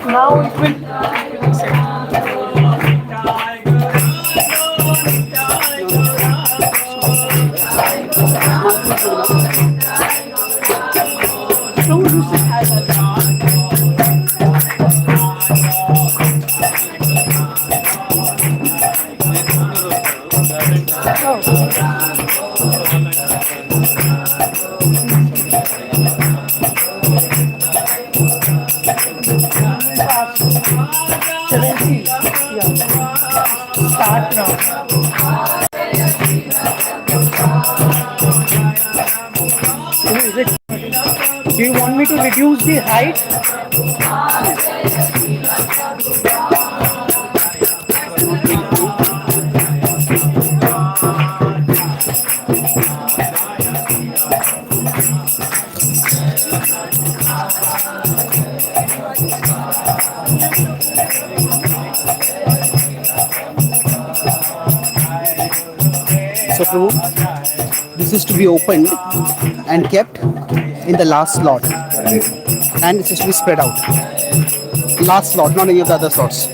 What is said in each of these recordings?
Now it will start now. Do you want me to reduce the height? So Prabhu, this is to be opened and kept in the last slot, and this is to be spread out. Last slot, not any of the other slots.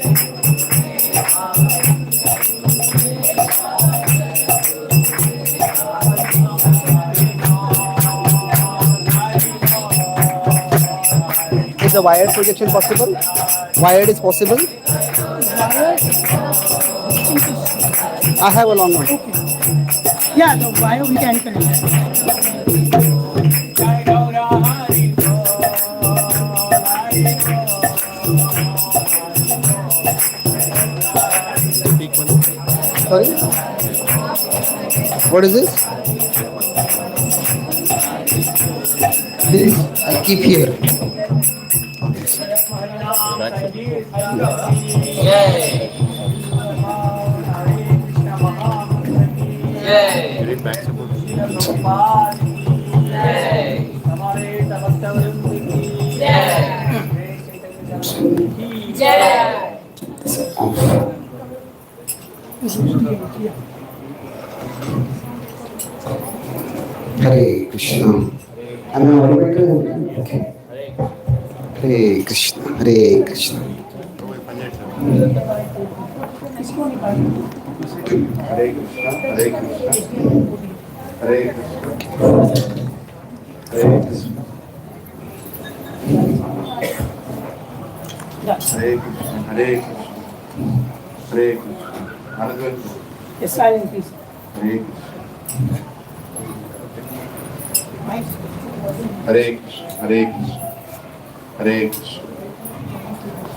Is the wired projection possible? Wired is possible? I have a long one. Okay. Yeah, the wire we can connect. Sorry? What is this? This I keep here. Hare Krishna. Am I audible to you? Okay. Hare Krishna. Hare Krishna. Hare Krishna. Hare Krishna. Hare Krishna. Hare Krishna. Hare Krishna, Hare Krishna, Hare Krishna. Another one. Yes, silent please. Hare Krishna. Hare Krishna, Hare Krishna, Hare Krishna.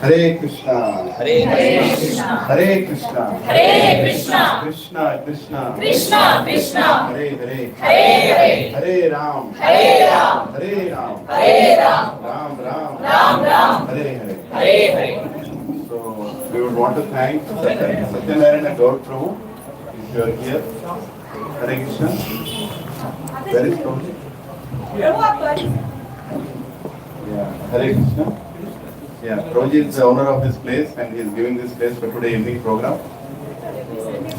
Hare Krishna. Hare Krishna. Hare Krishna. Hare Krishna. Krishna Krishna. Krishna Krishna. Hare Hare. Hare Hare. Hare Ram. Hare Ram. Hare Ram. Hare Ram. Ram Ram. Ram Ram. Hare Hare. Hare Hare. So we would want to thank Satyanarayan and Gaur Prabhu if you are here. Hare Krishna. Where is Prabhu? Yeah. Hare Krishna. Yeah, Prabhuji is the owner of this place and he is giving this place for today evening program.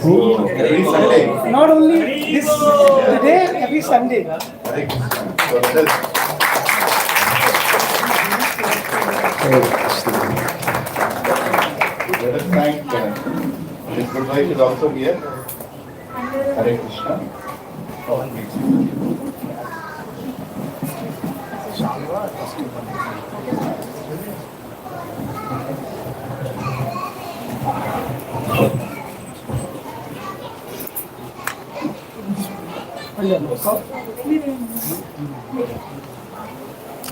So every Sunday. Not only this today, every Sunday. Hare Krishna. So let us. Let us thank his good wife is also here. Hare Krishna.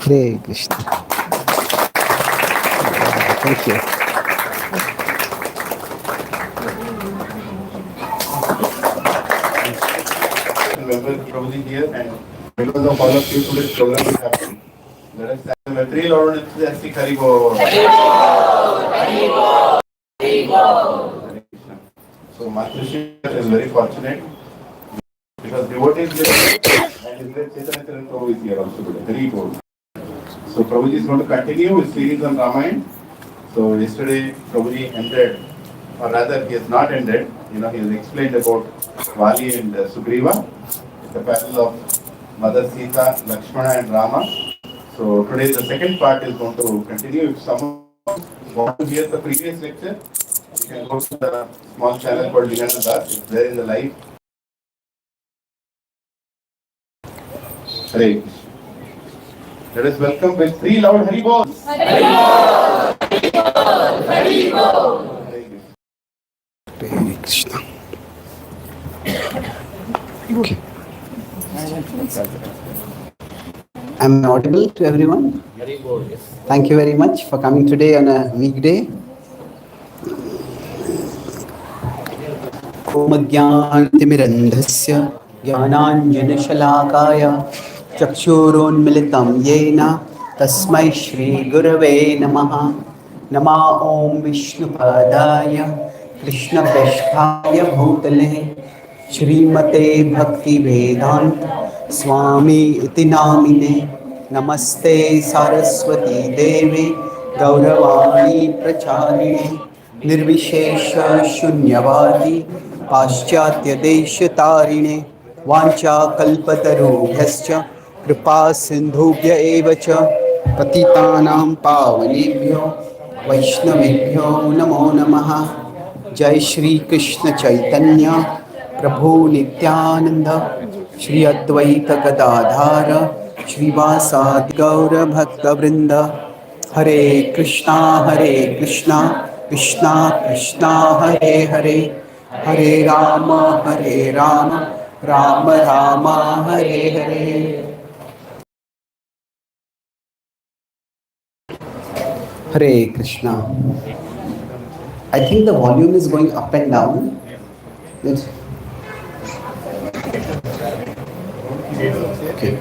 Hare Krishna. Thank you. Remember Prabhuji here and because of all of you today's program is happening. Let us thank the three Lord and Siddhasti Haribo. So Matrushi is very fortunate because devotees here and his great Chaitanya Charan Prabhu is here also today. Very good. So Prabhuji is going to continue his series on Ramayana. So yesterday Prabhuji ended, or rather he has not ended. He has explained about Vali and Sugriva, the battle of Mother Sita, Lakshmana and Rama. So today the second part is going to continue. If someone wants to hear the previous lecture, you can go to the small channel called Linana Das. It's there in the live. Hare Krishna. Let us welcome with three loud Hari Bols. Hari Bol! Hari Bol! Hari Bol! Hare Krishna. Okay. Am I audible to everyone? Thank you very much for coming today on a weekday. Omagyantimirandhasya Jnananjanashalakaya Chakshurunmilitam Yena Tasmai Shri Gurave Namaha Nama Om Vishnupadaya Krishna Prasthaya Bhutale Shrimate Bhakti Vedanta Swami Iti Namine Namaste Saraswati Devi Gauravani Pracharine Nirvishesha Shunyavadi Paschatya Desha Tarine Vancha Kalpatarubhyascha Kripa Sindhubhya Evacha Patitanam Pavanebhyo Vaishnavibhyo Namo Namaha Jai Shri Krishna Chaitanya Prabhu Nityananda Shri Advaita Gadadhara Shri Vasadi Gaura Bhakta Vrinda Hare Krishna Krishna Krishna Hare Hare Hare Rama Rama Rama Hare Hare. Hare Krishna. I think the volume is going up and down. Yes. Okay.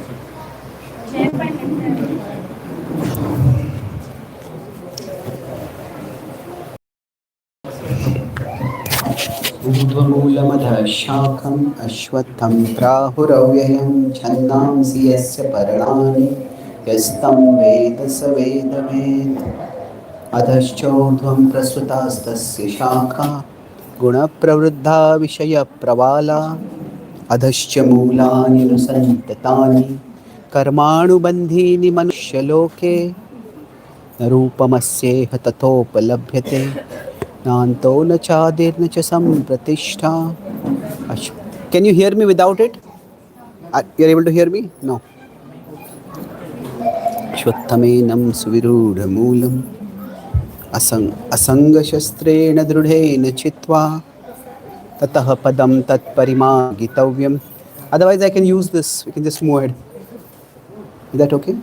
ऊर्ध्वमूलमधः शाखम् अश्वत्थं प्राहुरव्ययं छन्दांसि यस्य पर्णानि यस्तं वेद स वेदवेत् अधश्चोर्ध्वं प्रसृतास्तस्य शाखा गुणप्रवृद्धा विषयप्रवाला अधश्च मूलानि अनुसन्ततानि कर्माणुबन्धीनि मनुष्यलोके न रूपमस्येह तथोपलभ्यते नान्तो न चादिर्न च सम्प्रतिष्ठा. Can you hear me without it? You're able to hear me? No. Shvattamenam suvirudhamulam asangashastreణ dhrudheन chitva tatah padam tat parimagitavyam. Otherwise I can use this. We can just move ahead. Is that okay?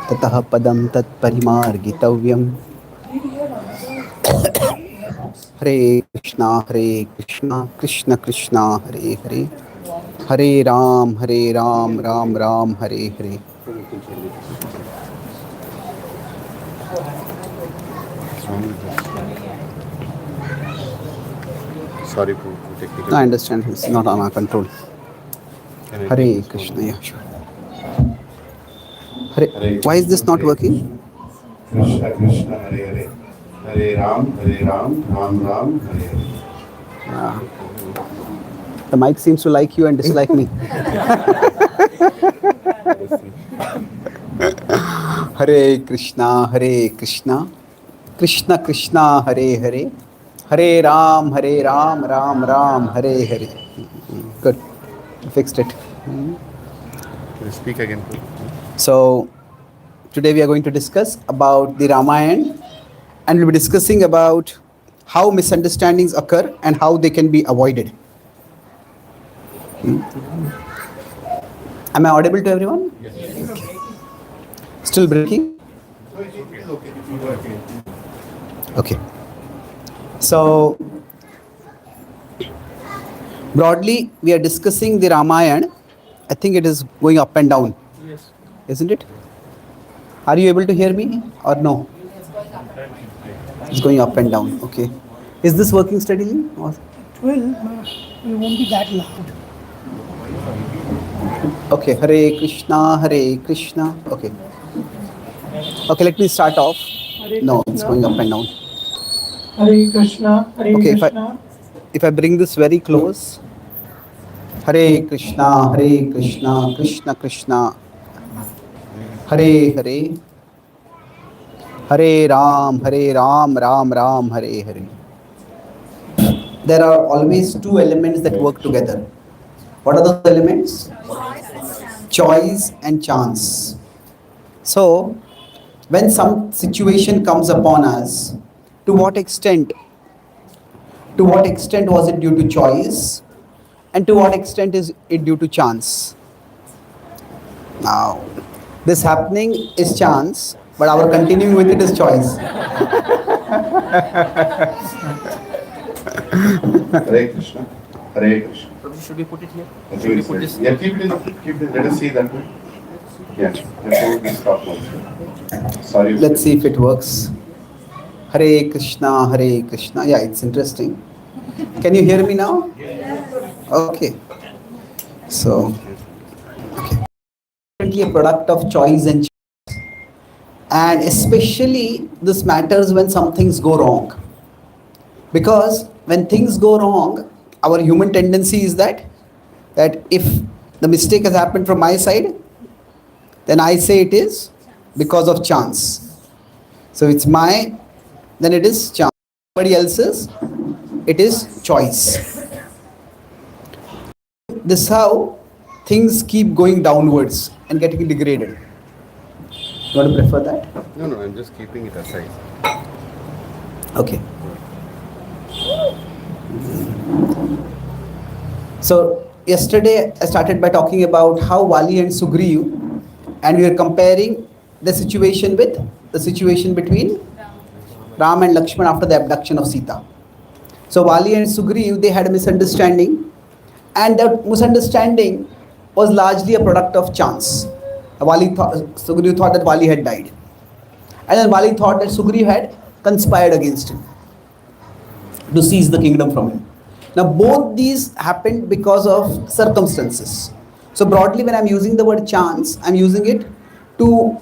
Tatah padam tat parimargitavyam Hare Krishna, Krishna Krishna, Hare Hare, Hare Ram, Ram Ram, Hare Hare. Sorry for technical. I understand it's not on our control. Hare Krishna, yeah, sure. Hare, why is this not working? Krishna Krishna Hare Hare. Hare Ram, Ram Ram, Hare Hare. Ah. The mic seems to like you and dislike me. Hare Krishna, Krishna Krishna, Hare Hare, Hare Ram, Ram Ram, Hare Hare. Good, fixed it. Can you speak again, please? So today we are going to discuss about the Ramayana, and we'll be discussing about how misunderstandings occur and how they can be avoided. Am I audible to everyone? Yes. Okay. Still breaking? Okay. So broadly we are discussing the Ramayana. I think it is going up and down. Yes. Isn't it? Are you able to hear me or no? It's going up and down. Okay. Is this working steadily? Or? It will, it won't be that loud. Okay. Hare Krishna, Hare Krishna. Okay. Okay, let me start off. Hare No, Krishna. it's going up and down. Hare Krishna, Hare Okay, Krishna. if I bring this very close. Hare Krishna, Krishna Krishna, Hare Hare, Hare Ram, Ram Ram, Hare Hare. There are always two elements that work together. What are those elements? Choice and chance. So, when some situation comes upon us, to what extent? To what extent was it due to choice? And to what extent is it due to chance? Now, this happening is chance, but our continuing with it is choice. Hare Krishna. Hare Krishna. Should we put it here? Should we put this? Yeah, keep it. Let us see that way. Yeah, just hold this top also. Sorry. Let's see if it works. Hare Krishna, Hare Krishna. Yeah, it's interesting. Can you hear me now? Okay. So, okay. Definitely a product of choice and choice. And especially this matters when some things go wrong. Because when things go wrong, our human tendency is that if the mistake has happened from my side, then I say it is because of chance. So it's then it is chance. Somebody else's, it is choice. This is how things keep going downwards and getting degraded. You want to prefer that? No, I'm just keeping it aside. Okay. So yesterday I started by talking about how Vali and Sugriv, and we are comparing the situation with the situation between Ram and Lakshman after the abduction of Sita. So Vali and Sugriv, they had a misunderstanding, and that misunderstanding was largely a product of chance. Sugriv thought that Vali had died, and then Vali thought that Sugriv had conspired against him to seize the kingdom from him. Now both these happened because of circumstances. So broadly, when I'm using the word chance, I'm using it to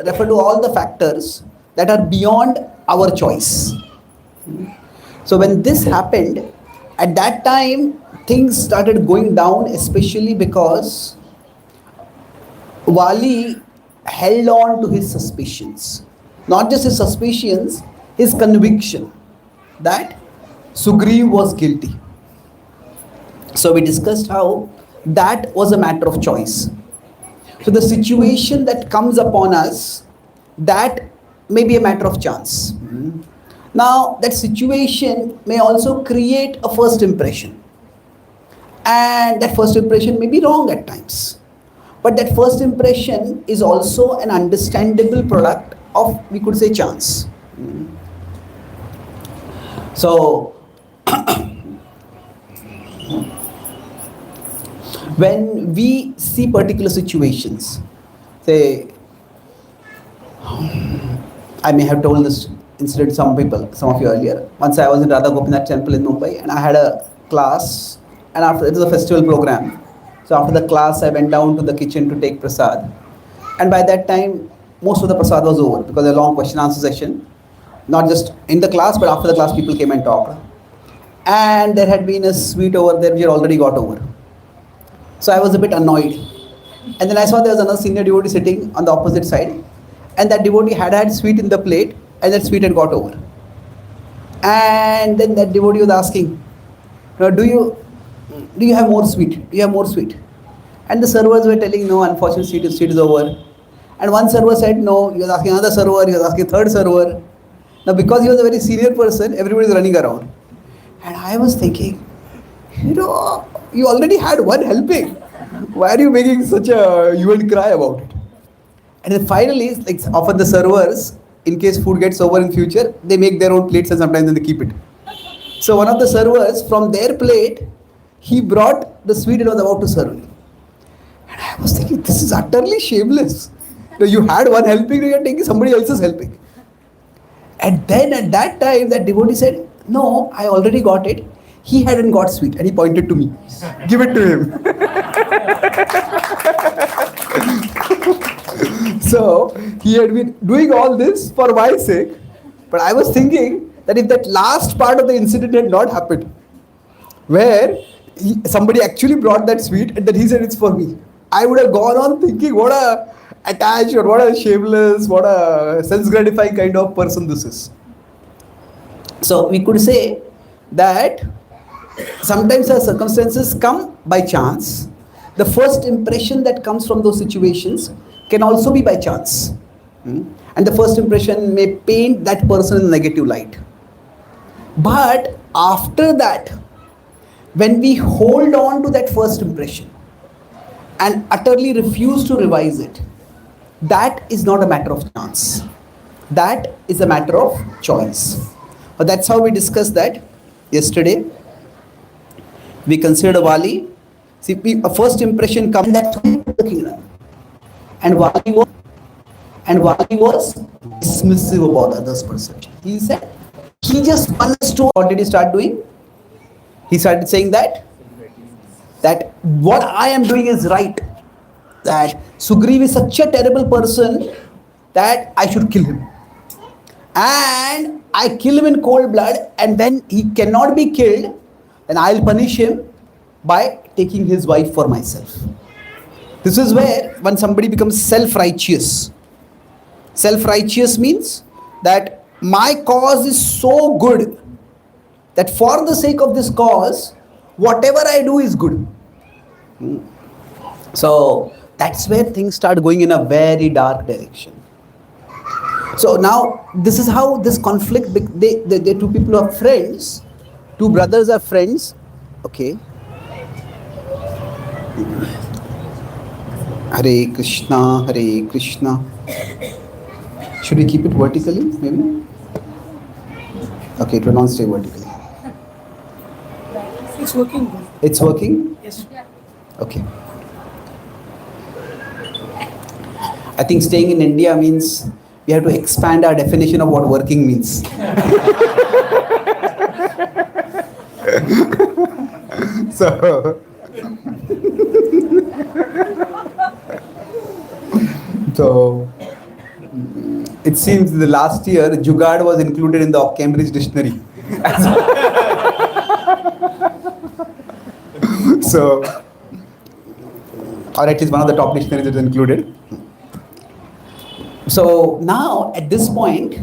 refer to all the factors that are beyond our choice. So when this happened, at that time things started going down, especially because Vali held on to his suspicions. Not just his suspicions, his conviction that Sugriv was guilty. So we discussed how that was a matter of choice. So the situation that comes upon us, that may be a matter of chance. Now that situation may also create a first impression, and that first impression may be wrong at times, but that first impression is also an understandable product of, we could say, chance. So when we see particular situations, say, I may have told this incident to some people, some of you earlier. Once I was in Radha Gopinath temple in Mumbai, and I had a class, and after it was a festival program. So after the class, I went down to the kitchen to take prasad, and by that time, most of the prasad was over because a long question answer session, not just in the class, but after the class, people came and talked, and there had been a sweet over there which had already got over. So I was a bit annoyed. And then I saw there was another senior devotee sitting on the opposite side. And that devotee had sweet in the plate, and that sweet had got over. And then that devotee was asking, do you have more sweet? Do you have more sweet? And the servers were telling, no, unfortunately sweet is over. And one server said no, he was asking another server, he was asking third server. Now because he was a very senior person, everybody was running around. And I was thinking, you already had one helping. Why are you making such a you and cry about it? And then finally, like often the servers, in case food gets over in future, they make their own plates and sometimes they keep it. So one of the servers, from their plate, he brought the sweet and was about to serve me. And I was thinking, this is utterly shameless. You had one helping, you are taking somebody else's helping. And then at that time, that devotee said, no, I already got it. He hadn't got sweet, and he pointed to me. Give it to him. So he had been doing all this for my sake, but I was thinking that if that last part of the incident had not happened, where somebody actually brought that sweet and then he said it's for me, I would have gone on thinking what a attached or what a shameless, what a self-gratifying kind of person this is. So we could say that sometimes our circumstances come by chance. The first impression that comes from those situations can also be by chance. And the first impression may paint that person in a negative light. But after that, when we hold on to that first impression and utterly refuse to revise it, that is not a matter of chance. That is a matter of choice. But that's how we discussed that yesterday. We considered Wali. See, a first impression comes that the kingdom. And Wali was dismissive about others' perception. He said, he just understood. What did he start doing? He started saying that what I am doing is right. That Sugriv is such a terrible person that I should kill him. And I kill him in cold blood, and then he cannot be killed, then I'll punish him by taking his wife for myself. This is where when somebody becomes self-righteous. Self-righteous means that my cause is so good that for the sake of this cause, whatever I do is good. So that's where things start going in a very dark direction. So now this is how this conflict, the two people are friends, two brothers are friends, okay. Hare Krishna, Hare Krishna. Should we keep it vertically, maybe? Okay, it will not stay vertically. It's working good. It's working? Yes. Okay. I think staying in India means we have to expand our definition of what working means. So it seems the last year Jugaad was included in the Cambridge dictionary. So, or at least one of the top dictionaries is included. So now at this point,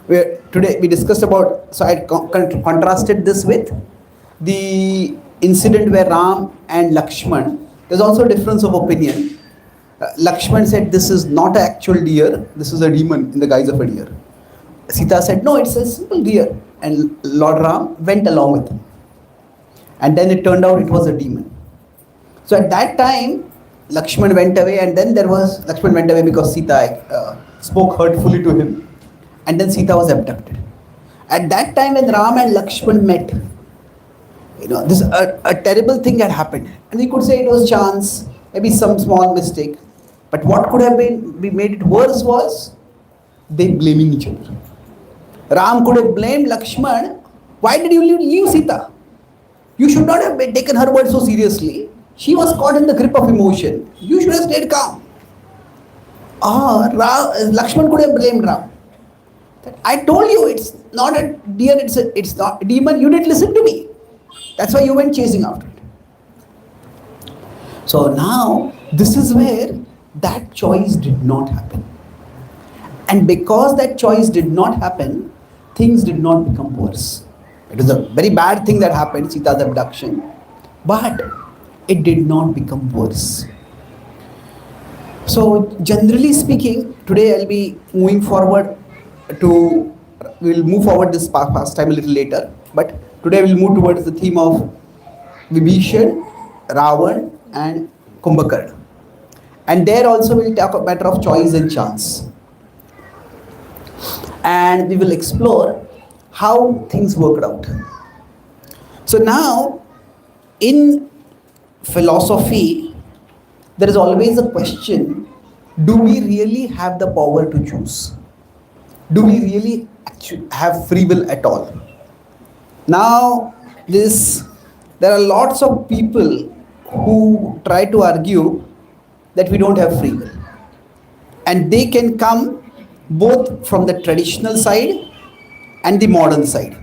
today we discussed about, so I contrasted this with the incident where Ram and Lakshman, there's also a difference of opinion. Lakshman said this is not an actual deer, this is a demon in the guise of a deer. Sita said no, it's a simple deer, and Lord Ram went along with him. And then it turned out it was a demon. So at that time, Lakshman went away, and then Lakshman went away because Sita spoke hurtfully to him, and then Sita was abducted. At that time when Ram and Lakshman met, this a terrible thing had happened, and we could say it was chance, maybe some small mistake. But what could have been made it worse was they blaming each other. Ram could have blamed Lakshman. Why did you leave Sita? You should not have taken her word so seriously. She was caught in the grip of emotion. You should have stayed calm. Lakshman could have blamed Ram. I told you it's not a deer, it's not a demon. You didn't listen to me. That's why you went chasing after it. So now this is where that choice did not happen. And because that choice did not happen, things did not become worse. It was a very bad thing that happened, Sita's abduction, but it did not become worse. So generally speaking, today I'll be moving forward we'll move forward this past time a little later, but today we'll move towards the theme of Vibhishan, Ravan and Kumbhakarna. And there also we'll talk a matter of choice and chance. And we will explore how things worked out. So now, in philosophy, there is always a question, do we really have the power to choose? Do we really actually have free will at all? Now, there are lots of people who try to argue that we don't have free will. And they can come both from the traditional side and the modern side.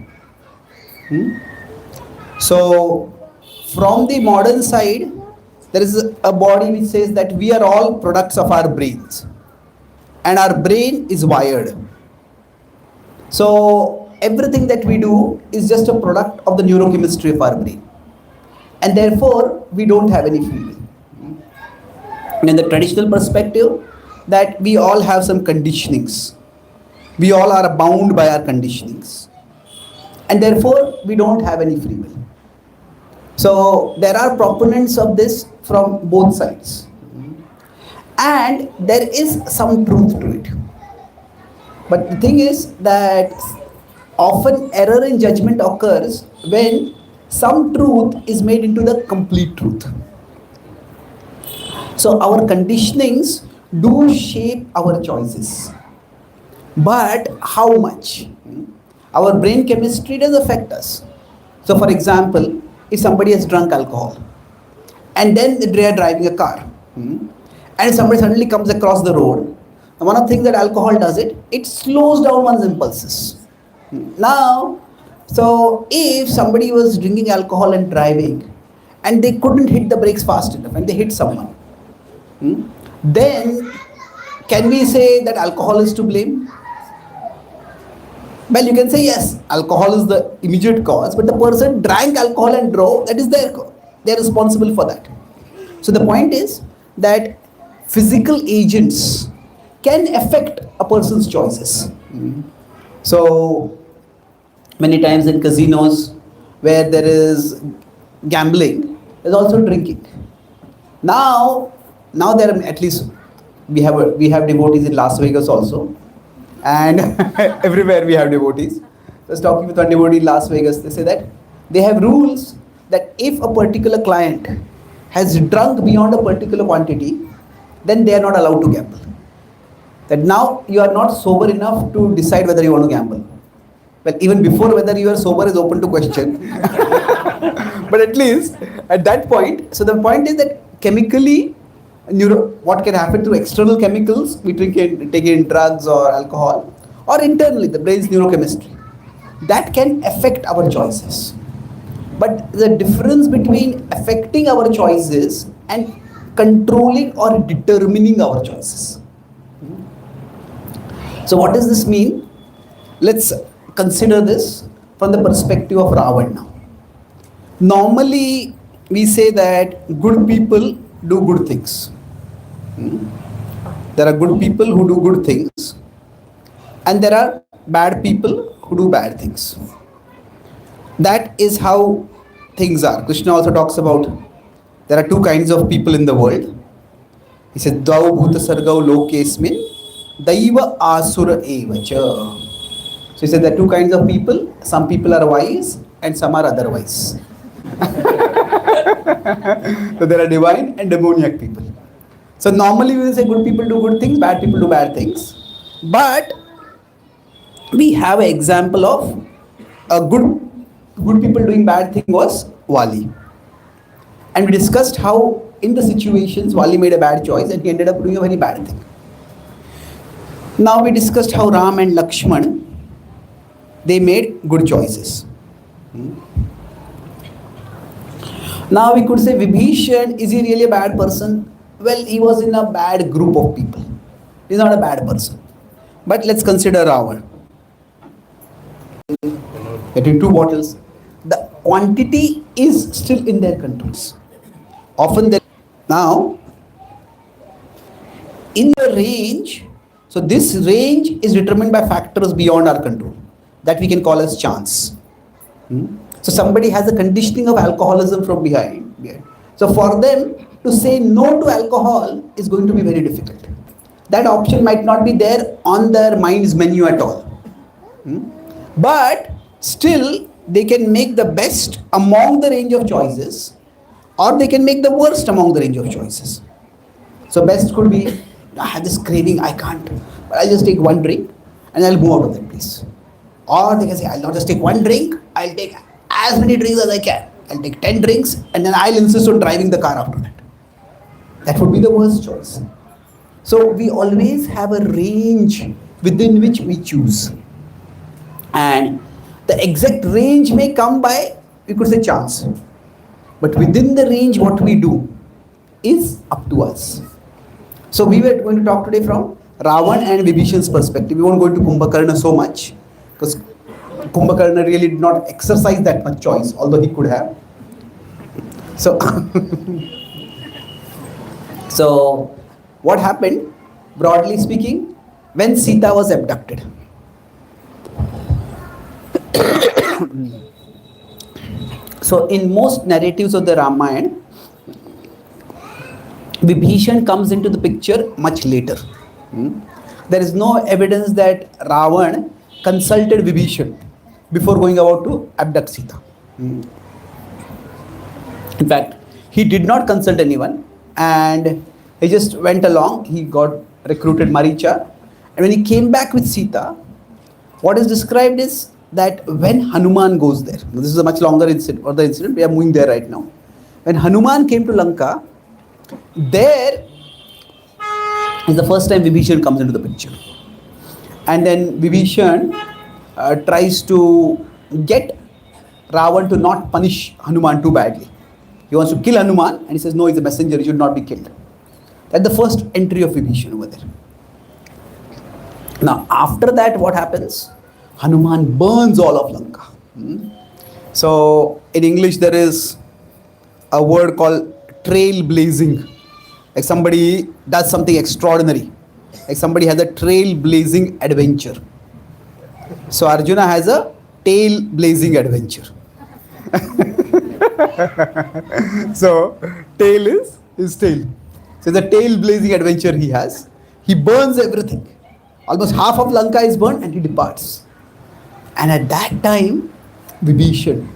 So, from the modern side, there is a body which says that we are all products of our brains. And our brain is wired. So, everything that we do is just a product of the neurochemistry of our brain. And therefore, we don't have any free will. And in the traditional perspective, that we all have some conditionings. We all are bound by our conditionings. And therefore, we don't have any free will. So, there are proponents of this from both sides. And there is some truth to it. But the thing is that often error in judgment occurs when some truth is made into the complete truth. So our conditionings do shape our choices. But how much? Our brain chemistry does affect us. So for example, if somebody has drunk alcohol and then they are driving a car and somebody suddenly comes across the road, one of the things that alcohol does it slows down one's impulses. Now, so if somebody was drinking alcohol and driving and they couldn't hit the brakes fast enough and they hit someone, then can we say that alcohol is to blame? Well, you can say yes, alcohol is the immediate cause, but the person drank alcohol and drove, that is they're responsible for that. So the point is that physical agents can affect a person's choices. So many times in casinos where there is gambling, there's also drinking. Now there are, at least we have devotees in Las Vegas also, and everywhere we have devotees. I was talking with one devotee in Las Vegas. They say that they have rules that if a particular client has drunk beyond a particular quantity, then they are not allowed to gamble. That now you are not sober enough to decide whether you want to gamble. Well, even before whether you are sober is open to question. But at least at that point, so the point is that chemically, what can happen through external chemicals, we take in drugs or alcohol, or internally, the brain's neurochemistry, that can affect our choices. But the difference between affecting our choices and controlling or determining our choices. So what does this mean? Let's consider this from the perspective of Ravan now. Normally, we say that good people do good things. There are good people who do good things, and there are bad people who do bad things. That is how things are. Krishna also talks about there are two kinds of people in the world. He said, Dvau bhuta sargau lokesmin daiva asura evacha. So he said there are two kinds of people. Some people are wise and some are otherwise. So there are divine and demoniac people. So normally we will say good people do good things, bad people do bad things. But we have an example of a good people doing bad thing was Wali. And we discussed how in the situations Wali made a bad choice and he ended up doing a very bad thing. Now we discussed how Ram and Lakshman, they made good choices. Now we could say Vibhishan, is he really a bad person? Well, he was in a bad group of people. He's not a bad person. But let's consider Ravan. Getting two bottles. The quantity is still in their controls. Often they now in the range. So this range is determined by factors beyond our control that we can call as chance. So somebody has a conditioning of alcoholism from behind. So for them to say no to alcohol is going to be very difficult. That option might not be there on their mind's menu at all. But still they can make the best among the range of choices, or they can make the worst among the range of choices. So best could be, I have this craving, I can't, but I'll just take one drink and I'll move out of that place. Or they can say, I'll not just take one drink, I'll take as many drinks as I can. I'll take 10 drinks and then I'll insist on driving the car after that. That would be the worst choice. So we always have a range within which we choose. And the exact range may come by, we could say, chance. But within the range, what we do is up to us. So we were going to talk today from Ravan and Vibhishan's perspective. We won't go into Kumbhakarna so much, because Kumbhakarna really did not exercise that much choice, although he could have. So, so what happened, broadly speaking, when Sita was abducted? So in most narratives of the Ramayana, Vibhishan comes into the picture much later. There is no evidence that Ravan consulted Vibhishan before going about to abduct Sita. In fact, he did not consult anyone and he just went along. He got recruited Maricha, and when he came back with Sita, what is described is that when Hanuman goes there, this is a much longer incident, or the incident, we are moving there right now. When Hanuman came to Lanka, there is the first time Vibhishan comes into the picture. And then Vibhishan tries to get Ravan to not punish Hanuman too badly. He wants to kill Hanuman and he says, no, he's a messenger, he should not be killed. That's the first entry of Vibhishan over there. Now, after that, what happens? Hanuman burns all of Lanka. So, in English, there is a word called trailblazing. Like somebody does something extraordinary. Like somebody has a trailblazing adventure. So, Arjuna has a tail-blazing adventure. So, tail is his tail. So, the tail-blazing adventure he has. He burns everything. Almost half of Lanka is burned and he departs. And at that time, Vibhishan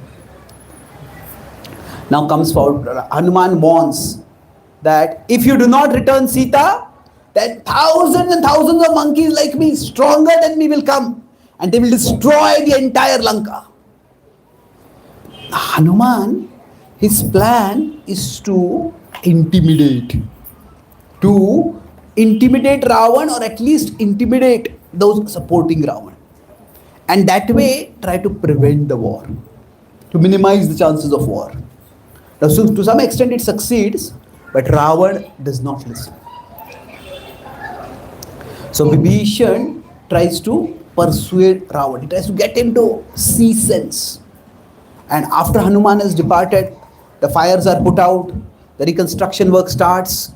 now comes forward. Hanuman warns that if you do not return Sita, then thousands and thousands of monkeys like me, stronger than me, will come and they will destroy the entire Lanka. Hanuman, his plan is to intimidate Ravan, or at least intimidate those supporting Ravan. And that way, try to prevent the war, to minimize the chances of war. Now, so to some extent it succeeds, but Ravan does not listen. So Vibhishan tries to persuade Ravan. He tries to get him to see sense. And after Hanuman has departed, the fires are put out, the reconstruction work starts.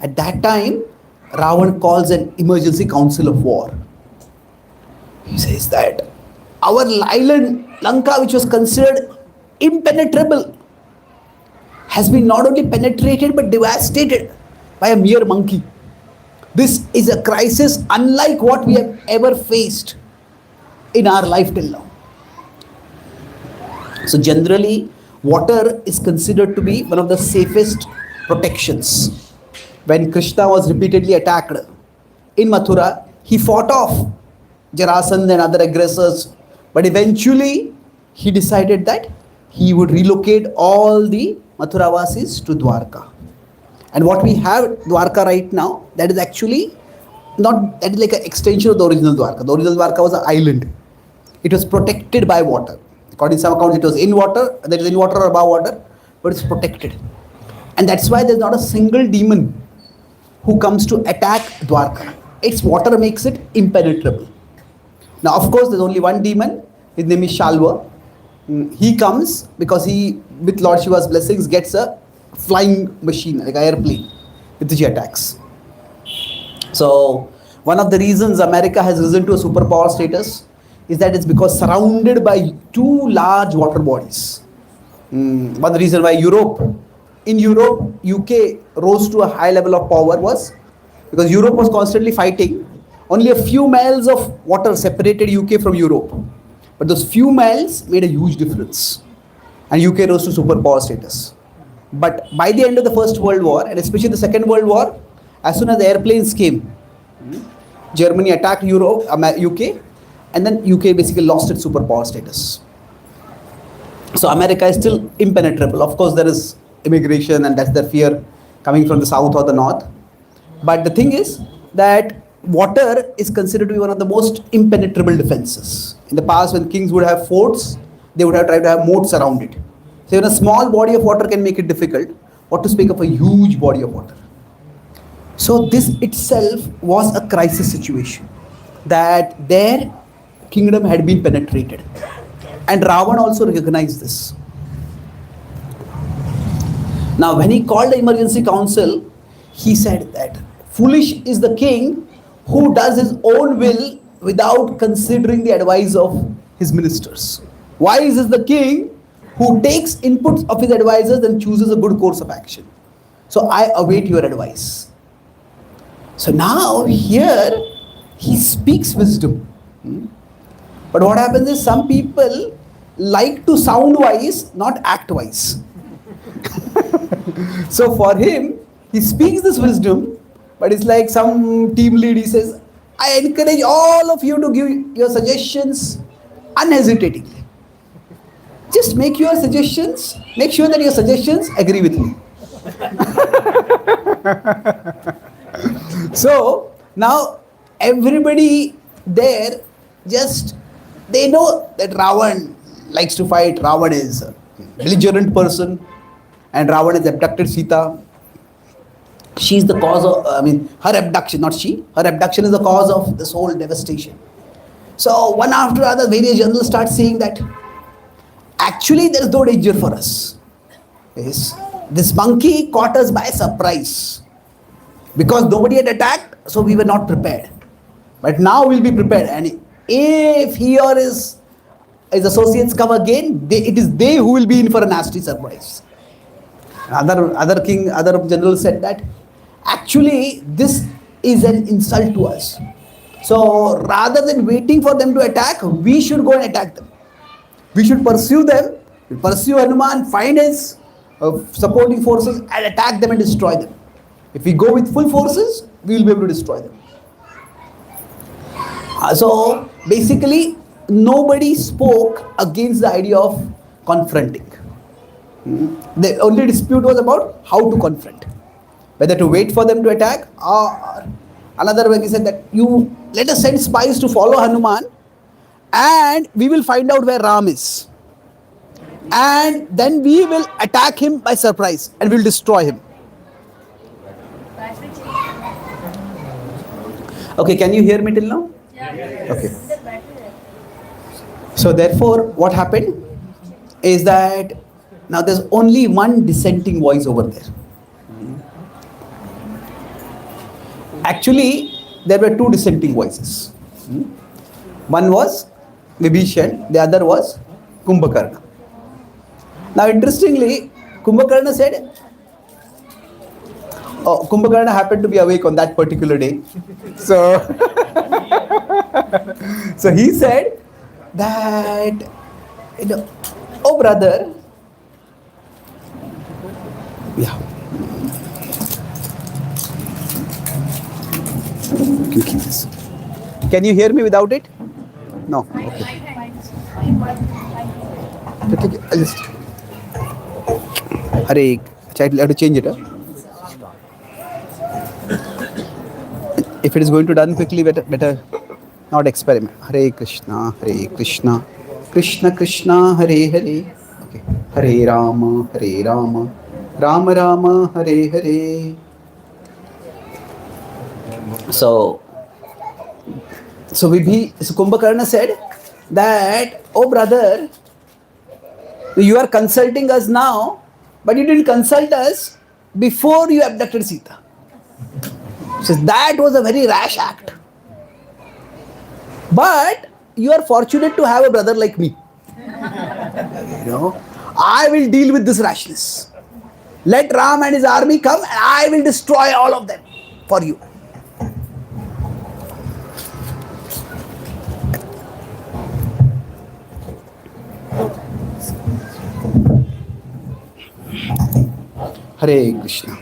At that time, Ravan calls an emergency council of war. He says that our island Lanka, which was considered impenetrable, has been not only penetrated but devastated by a mere monkey. This is a crisis unlike what we have ever faced. in our life till now. So generally, water is considered to be one of the safest protections. When Krishna was repeatedly attacked in Mathura, he fought off Jarasandha and other aggressors, but eventually he decided that he would relocate all the Mathuravasis to Dwarka. And what we have Dwarka right now, that is actually not, that is like an extension of the original Dwarka. The original Dwarka was an island. It was protected by water. According to some accounts, it was in water, that is in water or above water, but it's protected. And that's why there's not a single demon who comes to attack Dwarka. Its water makes it impenetrable. Now, of course, there's only one demon. His name is Shalva. He comes because he, with Lord Shiva's blessings, gets a flying machine, like an airplane, with which he attacks. So, one of the reasons America has risen to a superpower status is that it's because surrounded by two large water bodies. One reason why in Europe, UK rose to a high level of power was because Europe was constantly fighting. Only a few miles of water separated UK from Europe. But those few miles made a huge difference. And UK rose to superpower status. But by the end of the First World War, and especially the Second World War, as soon as the airplanes came, Germany attacked UK, and then UK basically lost its superpower status. So America is still impenetrable. Of course, there is immigration, and that's their fear coming from the south or the north. But the thing is that water is considered to be one of the most impenetrable defenses. In the past, when kings would have forts, they would have tried to have moats around it. So even a small body of water can make it difficult. What to speak of a huge body of water? So this itself was a crisis situation, that their kingdom had been penetrated. And Ravan also recognized this. Now when he called the emergency council, he said that foolish is the king who does his own will without considering the advice of his ministers. Wise is the king who takes inputs of his advisors and chooses a good course of action. So I await your advice. So now here he speaks wisdom. But what happens is some people like to sound wise, not act wise. So for him, he speaks this wisdom, but it's like some team lead, he says, I encourage all of you to give your suggestions unhesitatingly. Just make your suggestions, make sure that your suggestions agree with me. So now everybody there just, they know that Ravan likes to fight. Ravan is a belligerent person, and Ravan has abducted Sita. She's the cause of, her abduction, not she, her abduction is the cause of this whole devastation. So one after another, various journals start saying that actually there is no danger for us. Yes. This monkey caught us by surprise. Because nobody had attacked, so we were not prepared. But now we'll be prepared. And if he or his associates come again, it is they who will be in for a nasty surprise. Other general said that actually this is an insult to us. So rather than waiting for them to attack, we should go and attack them. We should pursue them, pursue Hanuman, find his supporting forces and attack them and destroy them. If we go with full forces, we will be able to destroy them. So basically, nobody spoke against the idea of confronting. The only dispute was about how to confront. Whether to wait for them to attack, or another way he said that you let us send spies to follow Hanuman and we will find out where Ram is. And then we will attack him by surprise and we will destroy him. Okay, can you hear me till now? Yeah. Okay. So therefore, what happened is that now there's only one dissenting voice over there. Actually, there were two dissenting voices. One was Vibhishan, the other was Kumbhakarna. Now interestingly, Kumbhakarna said, Kumbhakarna happened to be awake on that particular day. So, so he said that, you know, oh brother, yeah, you can keep this. Can you hear me without it? No. Okay. Okay, I'll just. Hare, I'll have to change it. Huh? If it is going to done quickly, better not experiment. Hare Krishna, Krishna Krishna, Hare Hare. Okay. Hare Rama, Rama Rama, Hare Hare. So Kumbhakarna said that, oh brother, you are consulting us now, but you didn't consult us before you abducted Sita. So that was a very rash act. But you are fortunate to have a brother like me. You know, I will deal with this rashness. Let Ram and his army come and I will destroy all of them for you. Hare Krishna.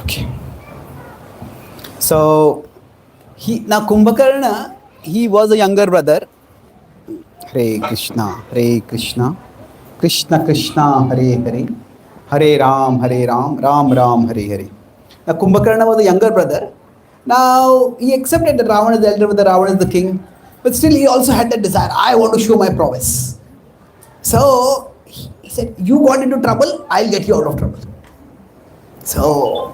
Okay. So now Kumbhakarna, he was a younger brother. Hare Krishna, Krishna Krishna, Hare Hare, Hare Ram, Ram Ram, Hare Hare. Now Kumbhakarna was a younger brother. Now he accepted that Ravana is the elder brother, Ravana is the king, but still he also had that desire. I want to show my prowess. So he said, "You got into trouble, I'll get you out of trouble." So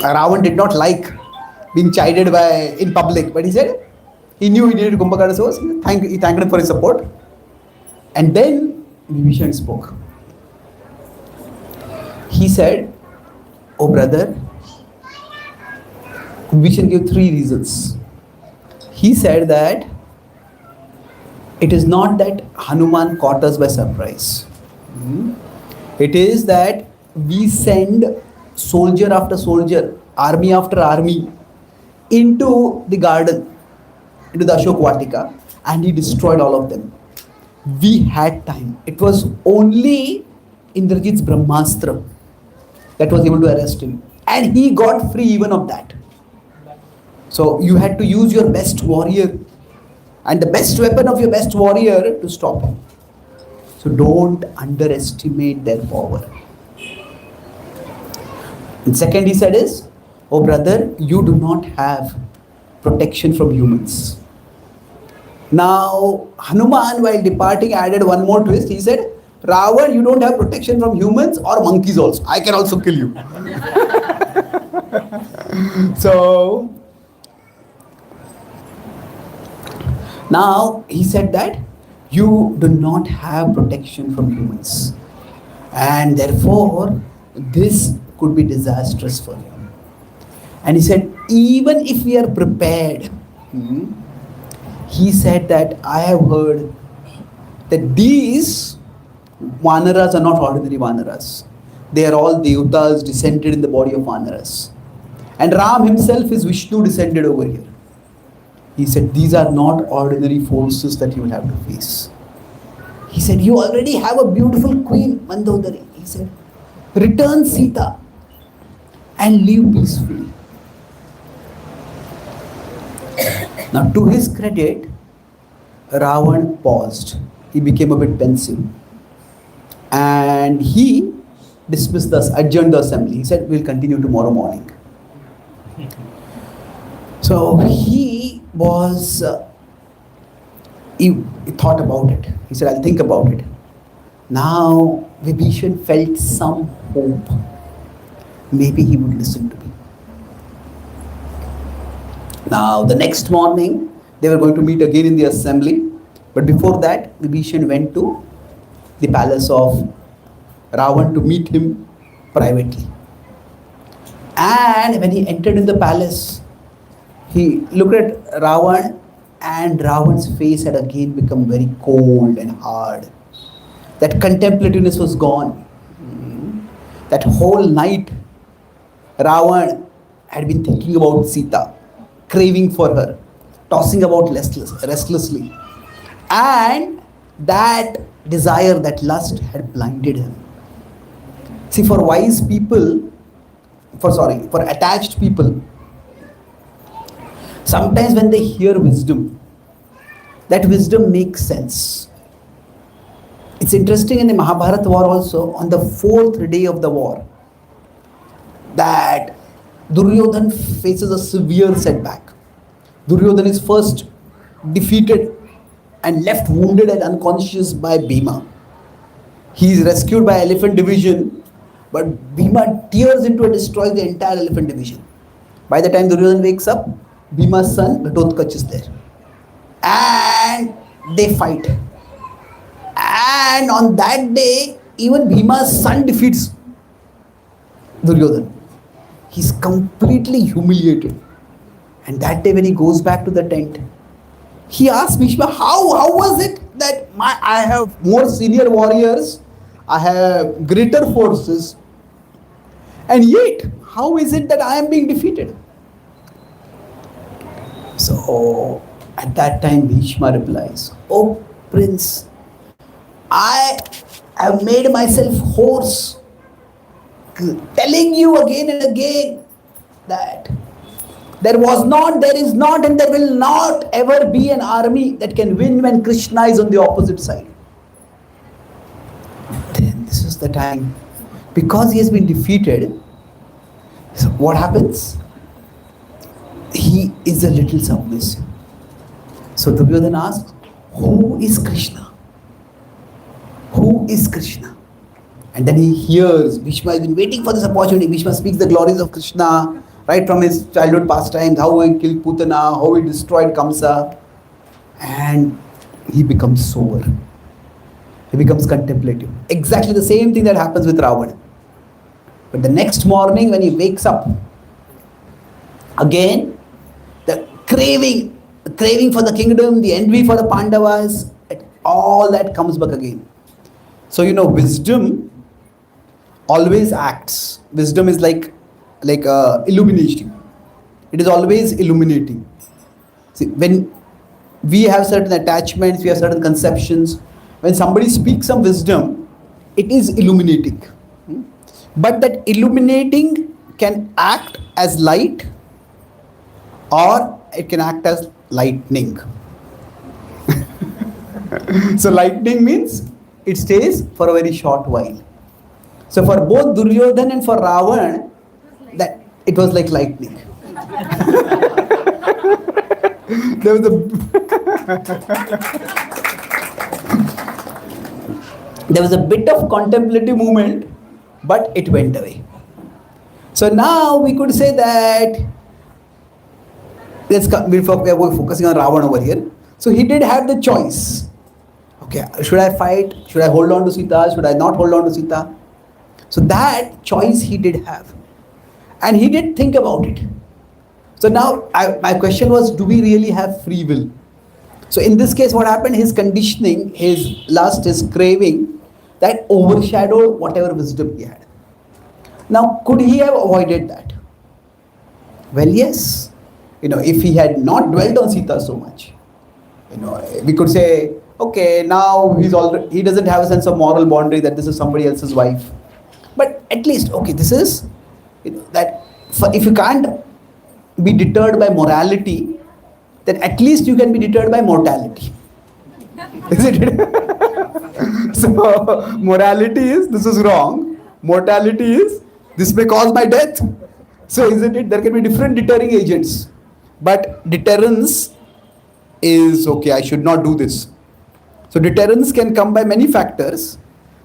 Ravan did not like being chided by in public, but he said he knew he needed Kumbhakarna, so he thanked him for his support. And then Vibhishan spoke. He said, "Oh brother," Vibhishan gave 3 reasons. He said that it is not that Hanuman caught us by surprise. It is that we send soldier after soldier, army after army into the garden, into the Ashok Vatika, and he destroyed all of them. We had time. It was only Indrajit's Brahmastra that was able to arrest him, and he got free even of that. So you had to use your best warrior and the best weapon of your best warrior to stop him. So don't underestimate their power. And second he said is, oh brother, you do not have protection from humans. Now Hanuman, while departing, added one more twist. He said, Ravan, you don't have protection from humans or monkeys also. I can also kill you. So now he said that you do not have protection from humans, and therefore this could be disastrous for you. And he said, even if we are prepared, he said that I have heard that these Vanaras are not ordinary Vanaras. They are all Devatas descended in the body of Vanaras. And Ram himself is Vishnu descended over here. He said, these are not ordinary forces that you will have to face. He said, you already have a beautiful queen, Mandodari. He said, return Sita and live peacefully. Now, to his credit, Ravan paused. He became a bit pensive. And he dismissed us, adjourned the assembly. He said, we'll continue tomorrow morning. So he was, he thought about it. He said, I'll think about it. Now, Vibhishan felt some hope. Maybe he would listen to me. Now, the next morning, they were going to meet again in the assembly. But before that, Vibhishan went to the palace of Ravan to meet him privately. And when he entered in the palace, he looked at Ravan, and Ravan's face had again become very cold and hard. That contemplativeness was gone. That whole night, Ravan had been thinking about Sita, craving for her. tossing about restlessly. And that desire, that lust had blinded him. See, for wise people, for attached people, sometimes when they hear wisdom, that wisdom makes sense. It's interesting in the Mahabharata war also, on the fourth day of the war, that Duryodhan faces a severe setback. Duryodhan is first defeated and left wounded and unconscious by Bhima. He is rescued by elephant division, but Bhima tears into and destroys the entire elephant division. By the time Duryodhan wakes up, Bhima's son Ghatotkacha is there. And they fight. And on that day, even Bhima's son defeats Duryodhan. He's completely humiliated. And that day when he goes back to the tent, he asks Bhishma, how was it that I have more senior warriors, I have greater forces, and yet, how is it that I am being defeated? So, at that time, Bhishma replies, "Oh, Prince, I have made myself hoarse, telling you again and again that there was not, there is not, and there will not ever be an army that can win when Krishna is on the opposite side." Then this is the time, because he has been defeated, so what happens? He is a little submissive. So Duryodhana asks, who is Krishna? Who is Krishna? And then he hears, Bhishma has been waiting for this opportunity. Bhishma speaks the glories of Krishna, right from his childhood pastimes, how he killed Putana, how he destroyed Kamsa. And he becomes sober. He becomes contemplative. Exactly the same thing that happens with Ravana. But the next morning when he wakes up, again, the craving for the kingdom, the envy for the Pandavas, all that comes back again. So wisdom always acts. Wisdom is like illumination. It is always illuminating. See, when we have certain attachments, we have certain conceptions, when somebody speaks some wisdom, it is illuminating. But that illuminating can act as light, or it can act as lightning. So lightning means it stays for a very short while. So for both Duryodhan and for Ravan, that it was like lightning. There was a bit of contemplative movement, but it went away. So now we could say that we're focusing on Ravan over here. So he did have the choice. Okay, should I fight? Should I hold on to Sita? Should I not hold on to Sita? So that choice he did have. And he did think about it. So now my question was, do we really have free will? So in this case, what happened? His conditioning, his lust, his craving, that overshadowed whatever wisdom he had. Now, could he have avoided that? Well, yes. If he had not dwelt on Sita so much, we could say, okay, now he doesn't have a sense of moral boundary that this is somebody else's wife. But at least, okay, this is, that if you can't be deterred by morality, then at least you can be deterred by mortality. Isn't it? So, morality is, this is wrong. Mortality is, this may cause my death. So, isn't it? There can be different deterring agents. But deterrence is, okay, I should not do this. So, deterrence can come by many factors.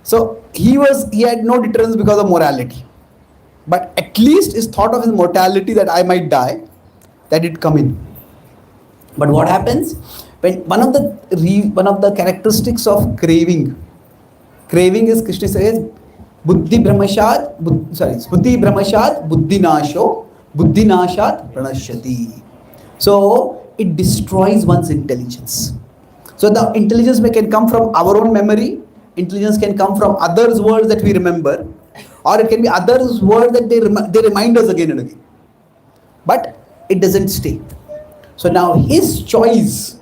So, he had no deterrence because of morality. But at least his thought of his mortality, that I might die, that did come in. But what happens when one of the characteristics of craving is, Krishna says, buddhi brahmashad buddhinasho buddhinashat pranashyati. So it destroys one's intelligence. So the intelligence can come from our own memory, intelligence can come from others' words that we remember, or it can be others' words that they remind us again and again. But it doesn't stay. So now his choice,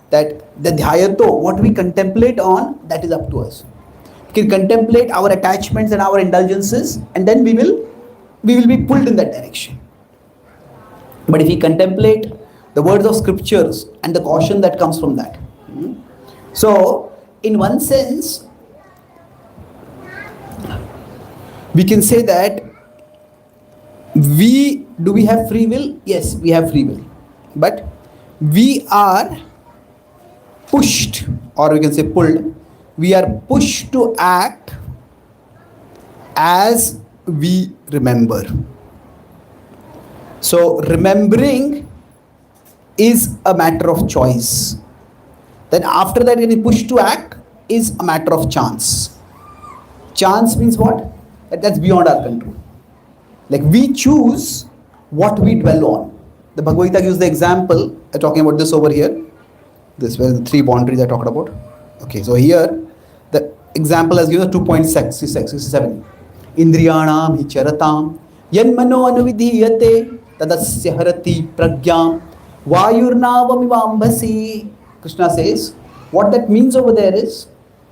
that the dhyato, what we contemplate on, that is up to us. We can contemplate our attachments and our indulgences, and then we will be pulled in that direction. But if we contemplate the words of scriptures and the caution that comes from that, so in one sense, we can say that we have free will? Yes, we have free will, but we are pushed, or we can say pulled, we are pushed to act as we remember. So remembering is a matter of choice. Then after that, getting pushed to act is a matter of chance. Chance means what? That's beyond our control. Like we choose what we dwell on. The Bhagavad Gita gives the example, talking about this over here. This where the three boundaries I talked about. Okay, so here the example has given 2.67. Indriyanam hi charatam yanmano anuvidhiyate tadasya harati pragyam vayurnavamivambasi. Krishna says, what that means over there is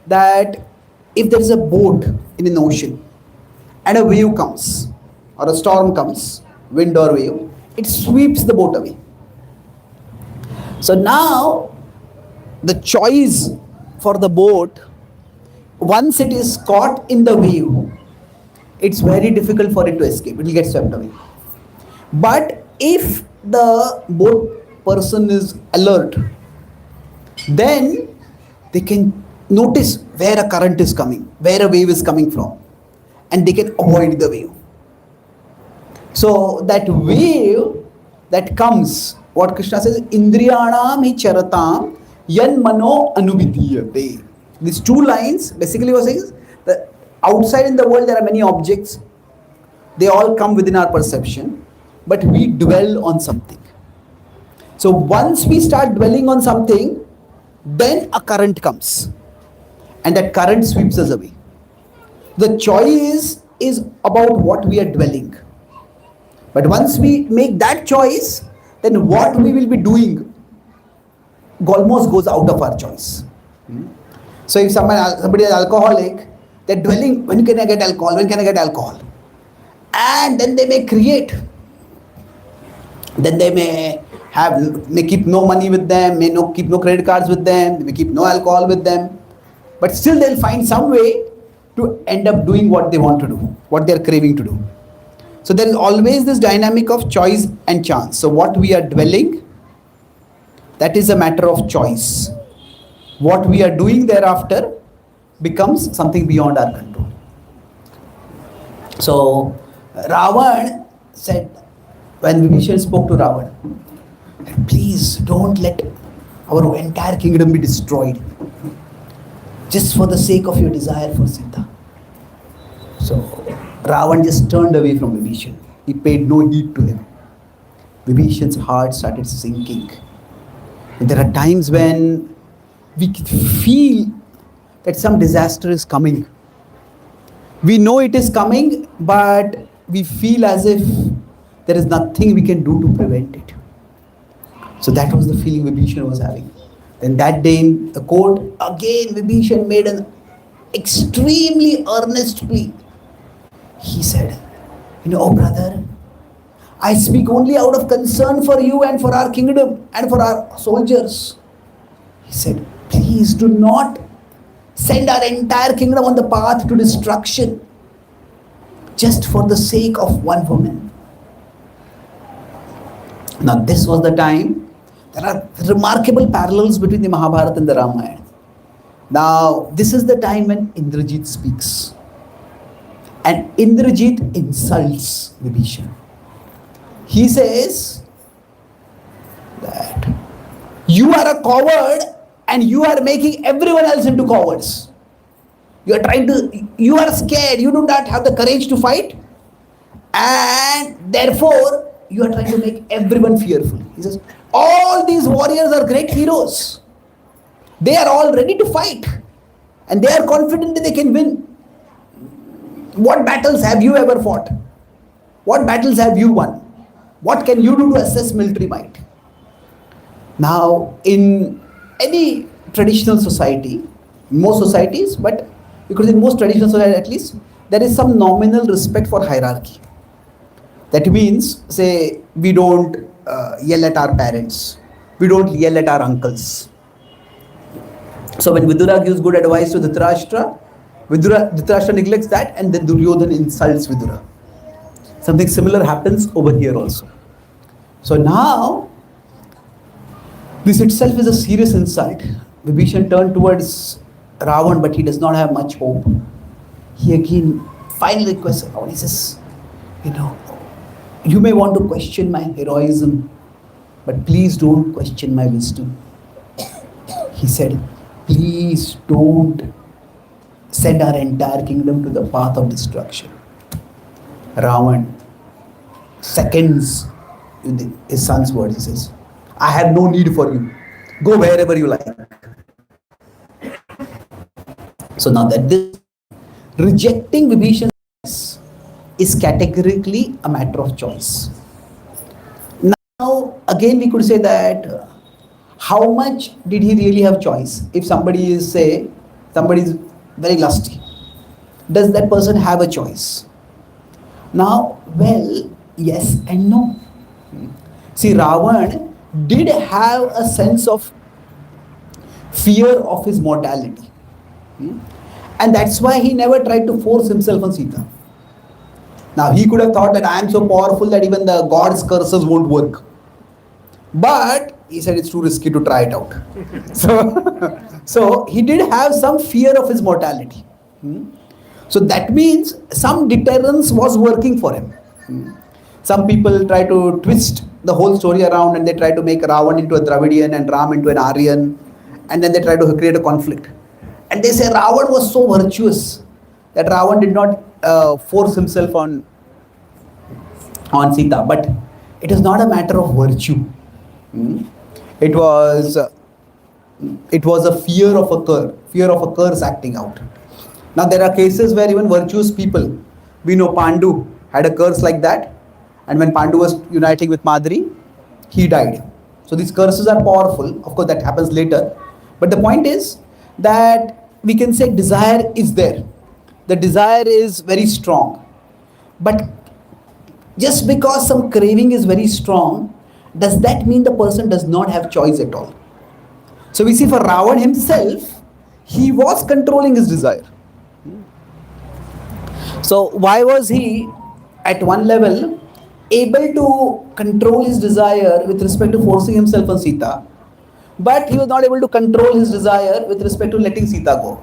that if there is a boat in an ocean and a wave comes or a storm comes, wind or wave, it sweeps the boat away. So now the choice for the boat, once it is caught in the wave, it's very difficult for it to escape. It will get swept away. But if the boat person is alert, then they can notice where a current is coming, where a wave is coming from, and they can avoid the wave. So that wave that comes, what Krishna says, Indriyanam hi charatam yan mano anuvidhiyate. These two lines basically was saying that outside in the world there are many objects, they all come within our perception, but we dwell on something. So once we start dwelling on something, then a current comes and that current sweeps us away. The choice is about what we are dwelling. But once we make that choice, then what we will be doing almost goes out of our choice. So if somebody is alcoholic, they're dwelling, when can I get alcohol? When can I get alcohol? And then they may create. Then they may keep no money with them, keep no credit cards with them, they may keep no alcohol with them. But still they'll find some way to end up doing what they want to do, what they're craving to do. So there is always this dynamic of choice and chance. So what we are dwelling, that is a matter of choice. What we are doing thereafter becomes something beyond our control. So Ravan said, when Vibhishan spoke to Ravan, please don't let our entire kingdom be destroyed just for the sake of your desire for Sita. So Ravan just turned away from Vibhishan. He paid no heed to him. Vibhishan's heart started sinking. And there are times when we feel that some disaster is coming. We know it is coming, but we feel as if there is nothing we can do to prevent it. So that was the feeling Vibhishan was having. Then that day in the court, again Vibhishan made an extremely earnest plea. He said, oh brother, I speak only out of concern for you and for our kingdom and for our soldiers. He said, please do not send our entire kingdom on the path to destruction just for the sake of one woman. Now this was the time. There are remarkable parallels between the Mahabharata and the Ramayana. Now this is the time when Indrajit speaks. And Indrajit insults Vibhishan. He says that you are a coward and you are making everyone else into cowards. You are scared, you do not have the courage to fight, and therefore you are trying to make everyone fearful. He says, all these warriors are great heroes. They are all ready to fight and they are confident that they can win. What battles have you ever fought? What battles have you won? What can you do to assess military might? Now, in any traditional society, most societies, but because in most traditional society at least, there is some nominal respect for hierarchy. That means, say, we don't yell at our parents, we don't yell at our uncles. So when Vidura gives good advice to Dhritarashtra, Dhritarashtra neglects that, and then Duryodhana insults Vidura. Something similar happens over here also. So now, this itself is a serious insult. Vibhishan turned towards Ravan, but he does not have much hope. He again finally requests Ravan. He says, you may want to question my heroism, but please don't question my wisdom. He said, please don't send our entire kingdom to the path of destruction. Ravan seconds his son's words. He says, I have no need for you. Go wherever you like. So now that this rejecting Vibhishan's is categorically a matter of choice. Now again we could say that how much did he really have choice? If somebody is very lusty, does that person have a choice? Now, well, yes and no. See, Ravan did have a sense of fear of his mortality. And that's why he never tried to force himself on Sita. Now, he could have thought that I am so powerful that even the God's curses won't work. But he said it's too risky to try it out. So he did have some fear of his mortality. So that means some deterrence was working for him. Some people try to twist the whole story around, and they try to make Ravan into a Dravidian and Ram into an Aryan, and then they try to create a conflict. And they say Ravan was so virtuous that Ravan did not force himself on Sita. But it is not a matter of virtue. It was a fear of a curse acting out. Now there are cases where even virtuous people, we know Pandu had a curse like that, and when Pandu was uniting with Madri, he died. So these curses are powerful. Of course that happens later, but the point is that we can say desire is there. The desire is very strong, but just because some craving is very strong, does that mean the person does not have choice at all? So we see for Ravan himself, he was controlling his desire. So why was he at one level able to control his desire with respect to forcing himself on Sita, but he was not able to control his desire with respect to letting Sita go?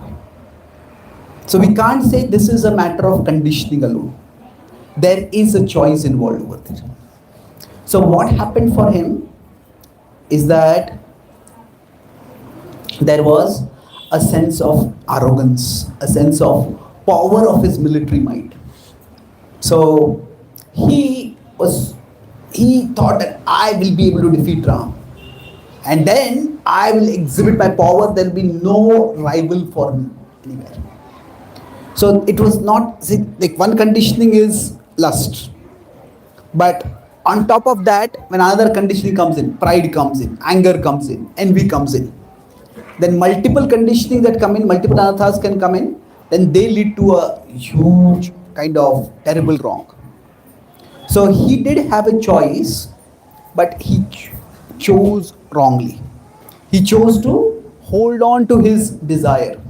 So we can't say this is a matter of conditioning alone. There is a choice involved over there. So what happened for him is that there was a sense of arrogance, a sense of power of his military might. So he thought that I will be able to defeat Ram, and then I will exhibit my power. There will be no rival for me anywhere. So it was not, see, like one conditioning is lust, but on top of that, when another conditioning comes in, pride comes in, anger comes in, envy comes in, then multiple conditioning that come in, multiple anathas can come in, then they lead to a huge kind of terrible wrong. So he did have a choice, but he chose wrongly. He chose to hold on to his desire.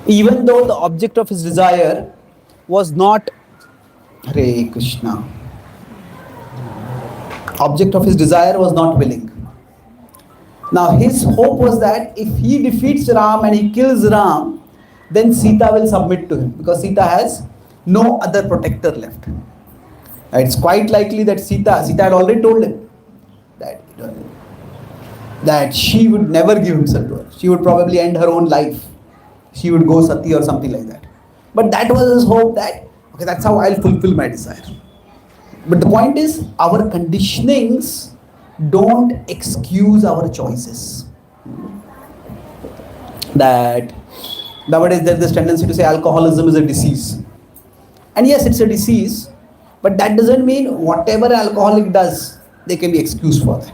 Even though the object of his desire was not Hare Krishna. Object of his desire was not willing. Now his hope was that if he defeats Ram and he kills Ram, then Sita will submit to him, because Sita has no other protector left. It's quite likely that Sita had already told him that she would never give himself to her. She would probably end her own life. She would go sati or something like that. But that was his hope, that okay, that's how I'll fulfill my desire. But the point is, our conditionings don't excuse our choices. That nowadays there's this tendency to say alcoholism is a disease. And yes, it's a disease, but that doesn't mean whatever an alcoholic does there can be excuse for that.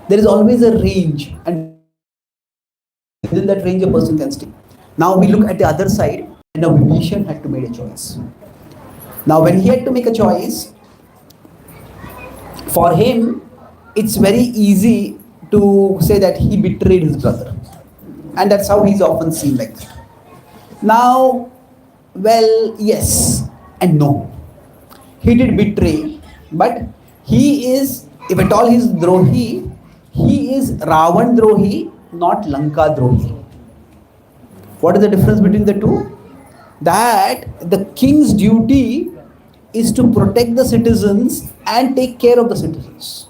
There is always a range, and within that range a person can stay. Now we look at the other side, and now Vibhishan had to make a choice. Now when he had to make a choice, for him, it's very easy to say that he betrayed his brother. And that's how he's often seen like that. Now, well, yes and no. He did betray, but he is, if at all he's Drohi, he is Ravan Drohi, not Lanka Drohi. What is the difference between the two? That the king's duty is to protect the citizens and take care of the citizens.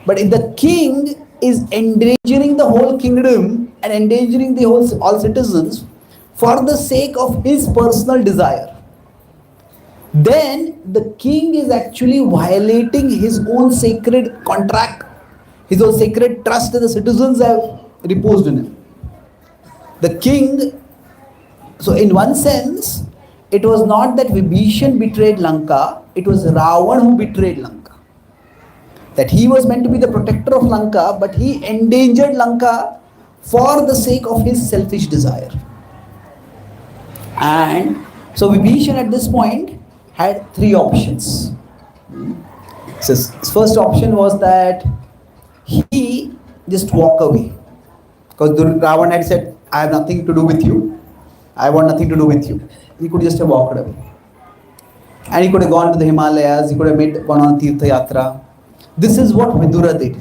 But if the king is endangering the whole kingdom and endangering the all citizens for the sake of his personal desire, then the king is actually violating his own sacred contract, his own sacred trust that the citizens have reposed in him. The king, so in one sense, it was not that Vibhishan betrayed Lanka, it was Ravan who betrayed Lanka. That he was meant to be the protector of Lanka, but he endangered Lanka for the sake of his selfish desire. And so Vibhishan at this point had three options. So his first option was that he just walk away. Because Ravan had said, I have nothing to do with you. I want nothing to do with you. He could just have walked away. And he could have gone to the Himalayas, he could have gone on Tirtha Yatra. This is what Vidura did.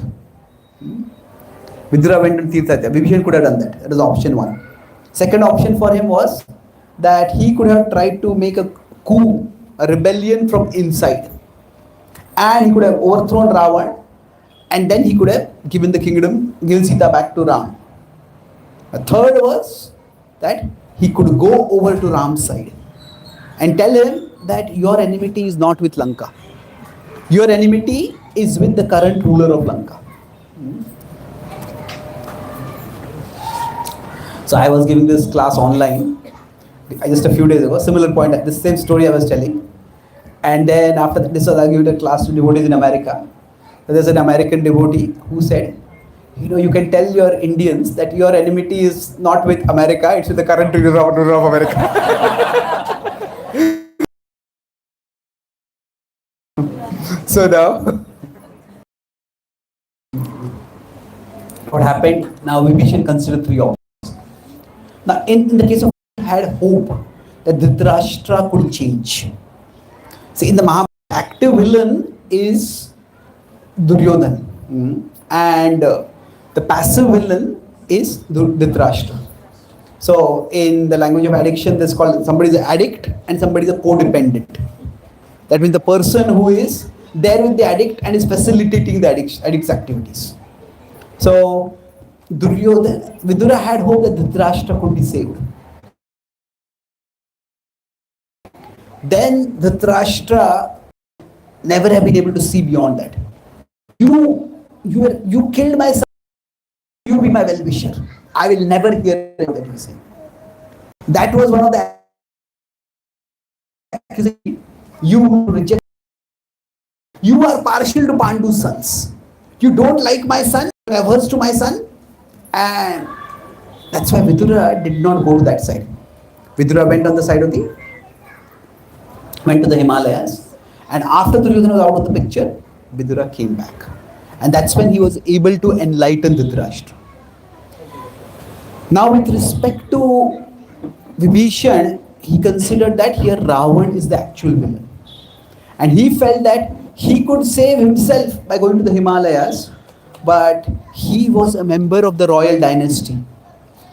Vidura went on Tirtha Yatra. Vibhishan could have done that. That was option one. Second option for him was that he could have tried to make a coup, a rebellion from inside. And he could have overthrown Ravan, and then he could have given the kingdom, given Sita back to Ram. A third was that he could go over to Ram's side and tell him that your enmity is not with Lanka. Your enmity is with the current ruler of Lanka. So I was giving this class online just a few days ago, similar point, the same story I was telling. And then after this, I gave a class to devotees in America. There's an American devotee who said, you can tell your Indians that your enmity is not with America, it's with the current ruler of America. So now, what happened? Now Vibhishan considered three options. Now in the case of had hope that Dhritarashtra could change. See, in the Mahabharata, active villain is Duryodhan, and the passive villain is Dhritarashtra. So in the language of addiction, this is called somebody is an addict and somebody is a codependent. That means the person who is there with the addict and is facilitating the addict's activities. So Vidura had hope that Dhritarashtra could be saved. Then Dhritarashtra never have been able to see beyond that. You killed my son. You be my well-wisher. I will never hear that you say. That was one of the accusations. You reject. You are partial to Pandu's sons. You don't like my son. You are averse to my son, and that's why Vidura did not go to that side. Vidura went on the side of went to the Himalayas, and after Duryodhana was out of the picture, Vidura came back, and that's when he was able to enlighten Dhritarashtra. Now, with respect to Vibhishan, he considered that here Ravan is the actual villain, and he felt that he could save himself by going to the Himalayas, but he was a member of the royal dynasty.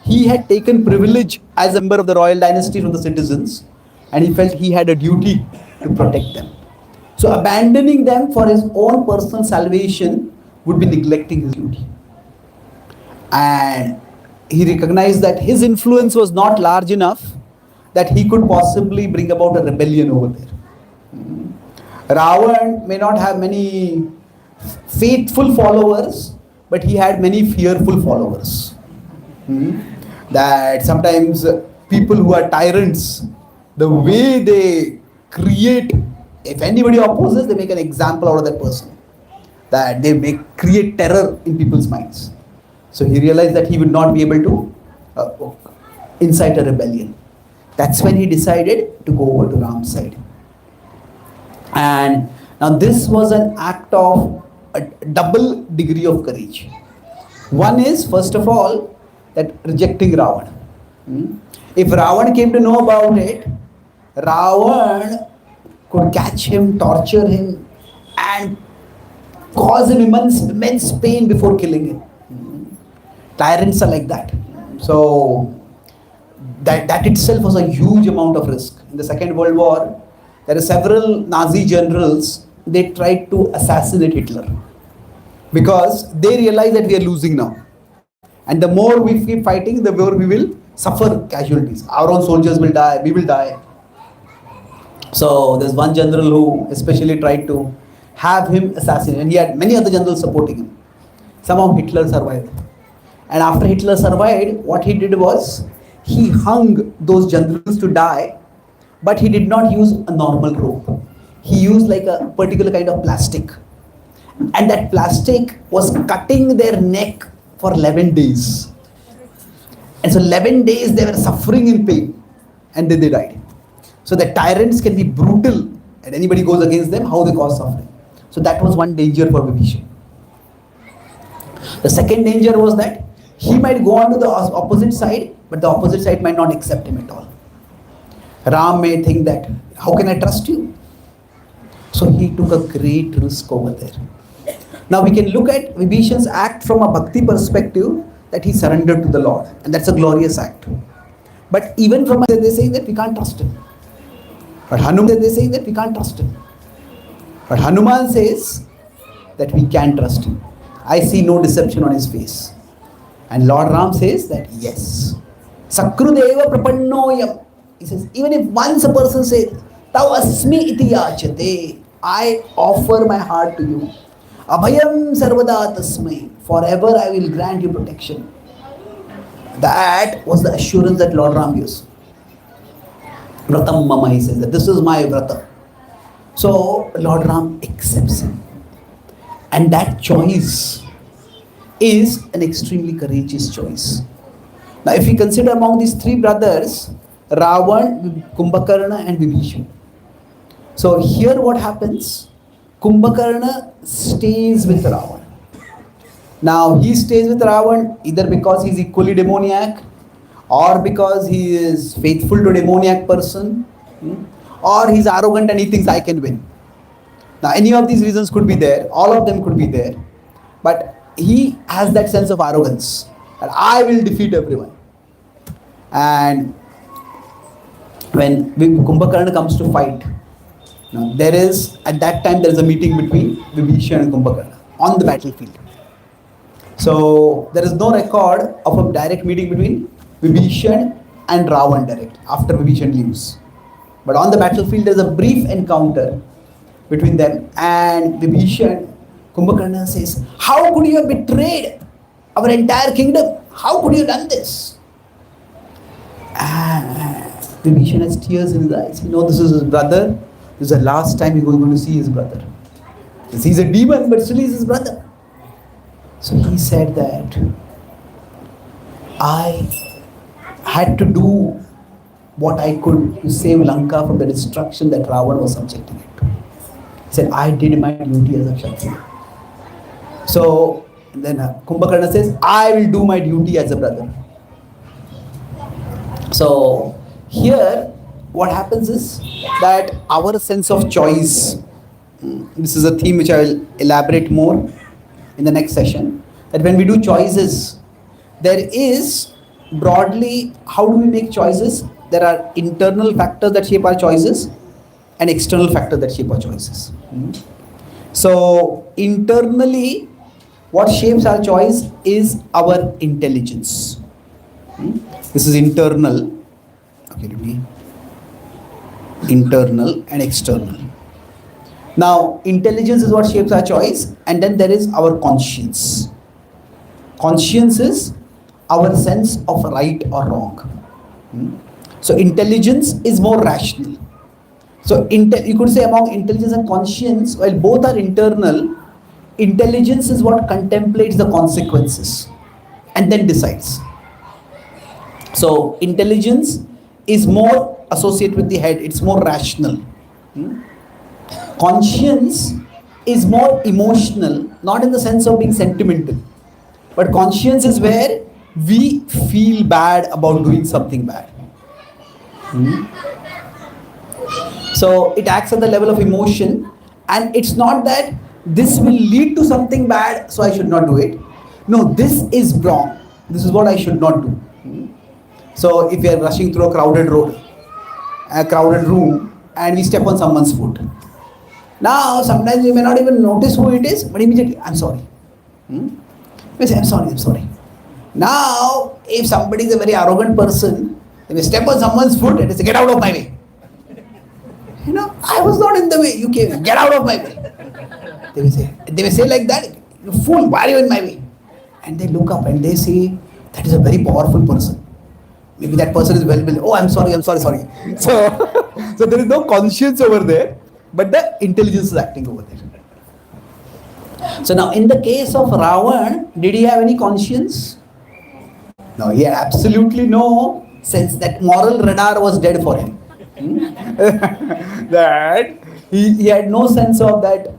He had taken privilege as a member of the royal dynasty from the citizens, and he felt he had a duty to protect them. So abandoning them for his own personal salvation would be neglecting his duty. And he recognized that his influence was not large enough that he could possibly bring about a rebellion over there. Ravan may not have many faithful followers, but he had many fearful followers. That sometimes people who are tyrants, the way they create, if anybody opposes, they make an example out of that person. that they may create terror in people's minds. So he realized that he would not be able to incite a rebellion. That's when he decided to go over to Ram's side. And now this was an act of a double degree of courage. One is, first of all, that rejecting Ravan. If Ravan came to know about it, Ravan could catch him, torture him, and cause him immense pain before killing him. Tyrants are like that. So that itself was a huge amount of risk. In the Second World War, there are several Nazi generals, they tried to assassinate Hitler because they realized that we are losing now. And the more we keep fighting, the more we will suffer casualties. Our own soldiers will die, we will die. So there's one general who especially tried to have him assassinated, and he had many other generals supporting him. Somehow Hitler survived. And after Hitler survived, what he did was, he hung those generals to die, but he did not use a normal rope. He used like a particular kind of plastic. And that plastic was cutting their neck for 11 days. And so 11 days they were suffering in pain, and then they died. So the tyrants can be brutal, and anybody goes against them, how they cause suffering. So that was one danger for Vibhishan. The second danger was that he might go on to the opposite side, but the opposite side might not accept him at all. Ram may think that, how can I trust you? So he took a great risk over there. Now we can look at Vibhishan's act from a bhakti perspective, that he surrendered to the Lord, and that's a glorious act. But even from they say that we can't trust him. But Hanuman, they say that we can't trust him. But Hanuman says that we can trust him. I see no deception on his face. And Lord Ram says that yes. Sakrudeva prapannoyam. He says, even if once a person says, Tau asmi iti yachate, I offer my heart to you. Abhayam sarvada tasmai. Forever I will grant you protection. That was the assurance that Lord Ram gives. Vratam mama, he says that this is my vrata. So Lord Ram accepts him. And that choice is an extremely courageous choice. Now if we consider among these three brothers, Ravan, Kumbhakarna and Vibhishan. So here what happens? Kumbhakarna stays with Ravan. Now he stays with Ravan either because he is equally demoniac, or because he is faithful to a demoniac person, or he is arrogant and he thinks I can win. Now any of these reasons could be there, all of them could be there, but he has that sense of arrogance that I will defeat everyone. And when Kumbhakarna comes to fight, now there is, at that time there is a meeting between Vibhishan and Kumbhakarna on the battlefield. So there is no record of a direct meeting between Vibhishan and Ravan direct after Vibhishan leaves. But on the battlefield there is a brief encounter between them, and Vibhishan, Kumbhakarna says, how could you have betrayed our entire kingdom? How could you have done this? And Vibhishan has tears in his eyes. You know, this is his brother. This is the last time he was going to see his brother. He's a demon, but still he's his brother. So he said that I had to do what I could to save Lanka from the destruction that Ravan was subjecting it to. He said, I did my duty as a Kshatriya. So then Kumbhakarna says, I will do my duty as a brother. So here what happens is that our sense of choice, this is a theme which I will elaborate more in the next session, that when we do choices, there is broadly, how do we make choices? There are internal factors that shape our choices and external factors that shape our choices. So internally, what shapes our choice is our intelligence. This is internal. Okay, let me. Internal and external. Now, intelligence is what shapes our choice, and then there is our conscience. Conscience is our sense of right or wrong. So, intelligence is more rational. So, you could say among intelligence and conscience, while both are internal, Intelligence is what contemplates the consequences and then decides. So intelligence is more associated with the head, it's more rational. Conscience is more emotional, not in the sense of being sentimental, but conscience is where we feel bad about doing something bad. So it acts at the level of emotion, and it's not that this will lead to something bad, so I should not do it. No, this is wrong. This is what I should not do. So if we are rushing through a crowded road, a crowded room, and we step on someone's foot. Now, sometimes we may not even notice who it is, but immediately, I'm sorry. We say, I'm sorry. Now, if somebody is a very arrogant person, they may step on someone's foot and they say, get out of my way. You know, I was not in the way, you came, get out of my way. They may say like that, you fool, why are you in my way? And they look up and they say, that is a very powerful person. Maybe that person is well, oh, I'm sorry. So there is no conscience over there, but the intelligence is acting over there. So now in the case of Ravan, did he have any conscience? No, he had absolutely no sense. That moral radar was dead for him. That he had no sense of that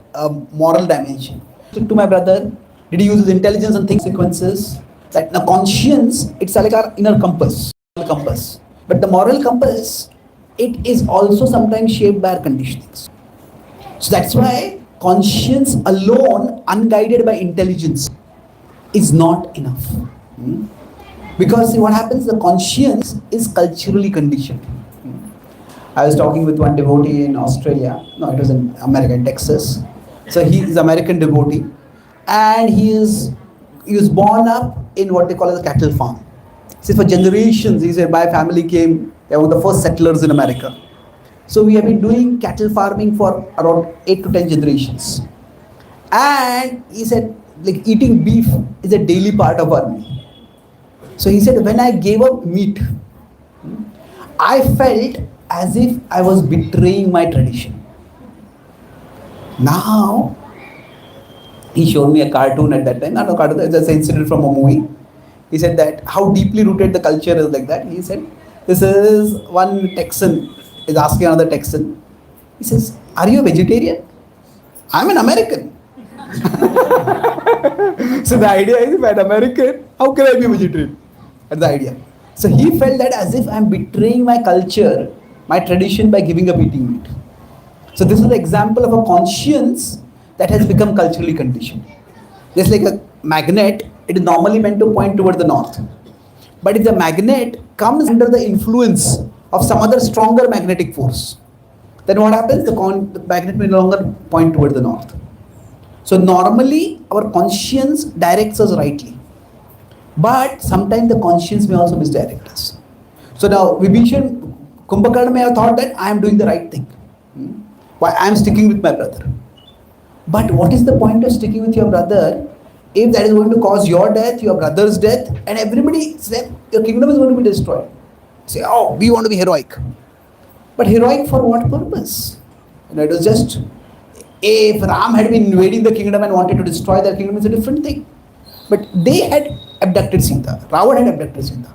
moral dimension. To my brother, did he use his intelligence and think sequences? That the conscience, it's like our inner compass. But the moral compass, it is also sometimes shaped by our conditionings. So that's why conscience alone, unguided by intelligence, is not enough. Because see what happens, the conscience is culturally conditioned. I was talking with one devotee in Australia. No, it was in America, in Texas. So he is American devotee, and he was born up in what they call as a cattle farm. See, for generations, he said, my family came, they were the first settlers in America. So we have been doing cattle farming for around 8 to 10 generations. And he said, like eating beef is a daily part of our meal. So he said, when I gave up meat, I felt as if I was betraying my tradition. Now, he showed me a cartoon at that time, not a cartoon, it's an incident from a movie. He said that how deeply rooted the culture is like that. He said, this is one Texan is asking another Texan. He says, are you a vegetarian? I'm an American. So the idea is, if I'm an American, how can I be a vegetarian? That's the idea. So he felt that as if I'm betraying my culture, my tradition by giving up eating meat. So this is an example of a conscience that has become culturally conditioned. Just like a magnet, it is normally meant to point toward the north. But if the magnet comes under the influence of some other stronger magnetic force, then what happens? The magnet may no longer point toward the north. So normally our conscience directs us rightly. But sometimes the conscience may also misdirect us. So now Vibhishan, Kumbhakarna may have thought that I am doing the right thing. Why I am sticking with my brother. But what is the point of sticking with your brother if that is going to cause your death, your brother's death, and everybody said your kingdom is going to be destroyed? Say, oh, we want to be heroic. But heroic for what purpose? It was just, if Ram had been invading the kingdom and wanted to destroy their kingdom, it's a different thing. But they had abducted Sita. Ravan had abducted Sita.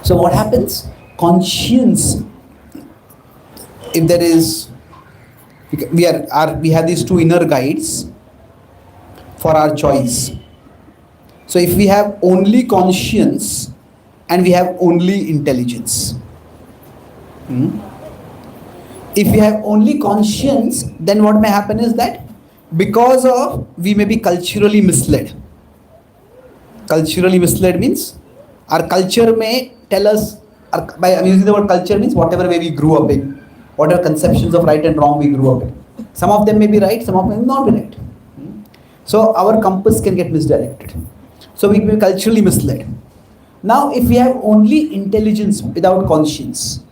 So what happens? Conscience, if there is, we have these two inner guides for our choice. So if we have only conscience and we have only intelligence, if we have only conscience, then what may happen is that because of, we may be culturally misled. Culturally misled means our culture may tell us, by using the word culture means whatever way we grew up in, whatever conceptions of right and wrong we grew up in. Some of them may be right, some of them may not be right. So our compass can get misdirected. So we may be culturally misled. Now if we have only intelligence without conscience,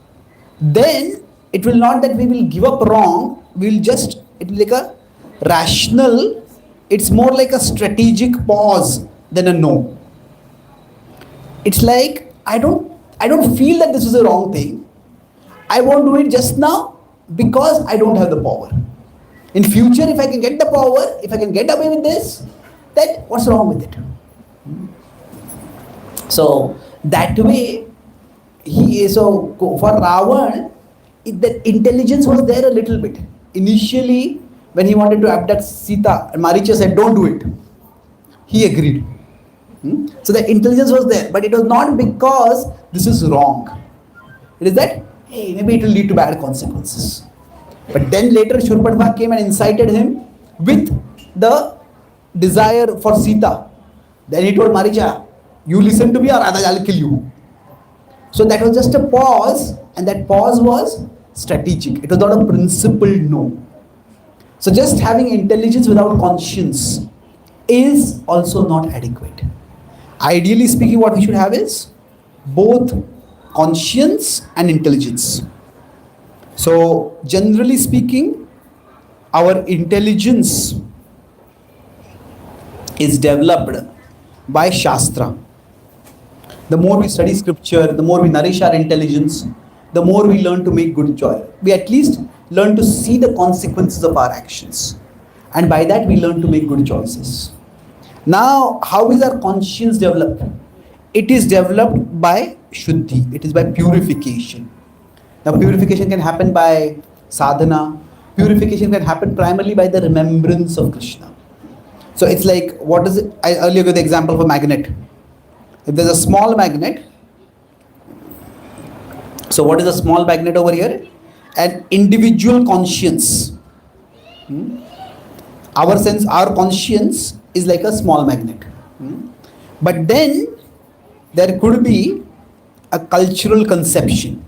then it will not that we will give up wrong, it will be like a rational, it's more like a strategic pause than a no. It's like, I don't feel that this is a wrong thing. I won't do it just now because I don't have the power. In future, if I can get the power, if I can get away with this, then what's wrong with it? So that way, for Ravan, the intelligence was there a little bit. Initially, when he wanted to abduct Sita, Maricha said, "Don't do it." He agreed. So the intelligence was there, but it was not because this is wrong. It is that, hey, maybe it will lead to bad consequences. But then later Shurpadha came and incited him with the desire for Sita. Then he told Maricha, you listen to me or I'll kill you. So that was just a pause, and that pause was strategic. It was not a principled no. So just having intelligence without conscience is also not adequate. Ideally speaking, what we should have is both conscience and intelligence. So generally speaking, our intelligence is developed by Shastra. The more we study scripture, the more we nourish our intelligence, the more we learn to make good choice. We at least learn to see the consequences of our actions. And by that we learn to make good choices. Now, how is our conscience developed? It is developed by Shuddhi. It is by purification. Now, purification can happen by sadhana. Purification can happen primarily by the remembrance of Krishna. So it's like, what is it? I earlier gave the example of a magnet. If there's a small magnet, so what is a small magnet over here? An individual conscience. Our conscience is like a small magnet. But then there could be a cultural conception.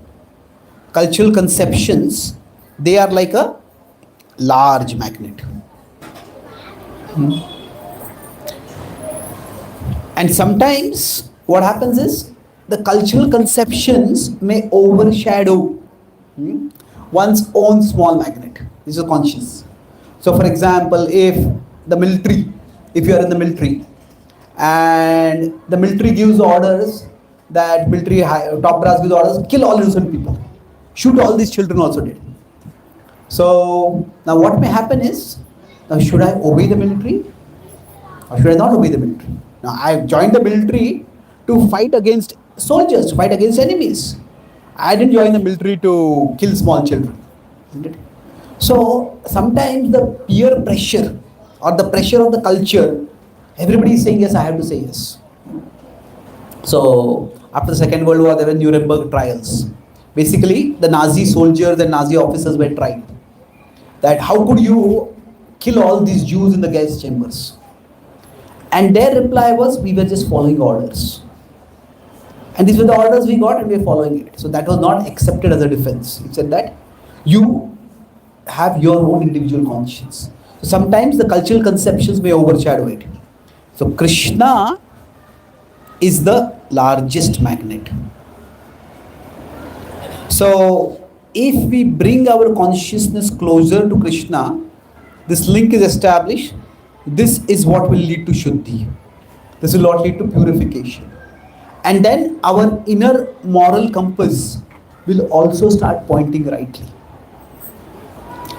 Cultural conceptions, they are like a large magnet. And sometimes what happens is the cultural conceptions may overshadow one's own small magnet. This is conscious. So for example, if you are in the military and the military gives orders, that military top brass gives orders, kill all innocent people, shoot all these children also dead. So now what may happen is, now should I obey the military or should I not obey the military? Now I have joined the military to fight against soldiers, to fight against enemies. I didn't join the military to kill small children. So sometimes the peer pressure or the pressure of the culture, everybody is saying yes, I have to say yes. So after the Second World War, there were Nuremberg trials. Basically, the Nazi soldiers and Nazi officers were tried. That how could you kill all these Jews in the gas chambers? And their reply was, we were just following orders. And these were the orders we got and we are following it. So that was not accepted as a defense. It said that you have your own individual conscience. So sometimes the cultural conceptions may overshadow it. So Krishna is the largest magnet. So if we bring our consciousness closer to Krishna, this link is established. This is what will lead to Shuddhi. This will not lead to purification. And then our inner moral compass will also start pointing rightly.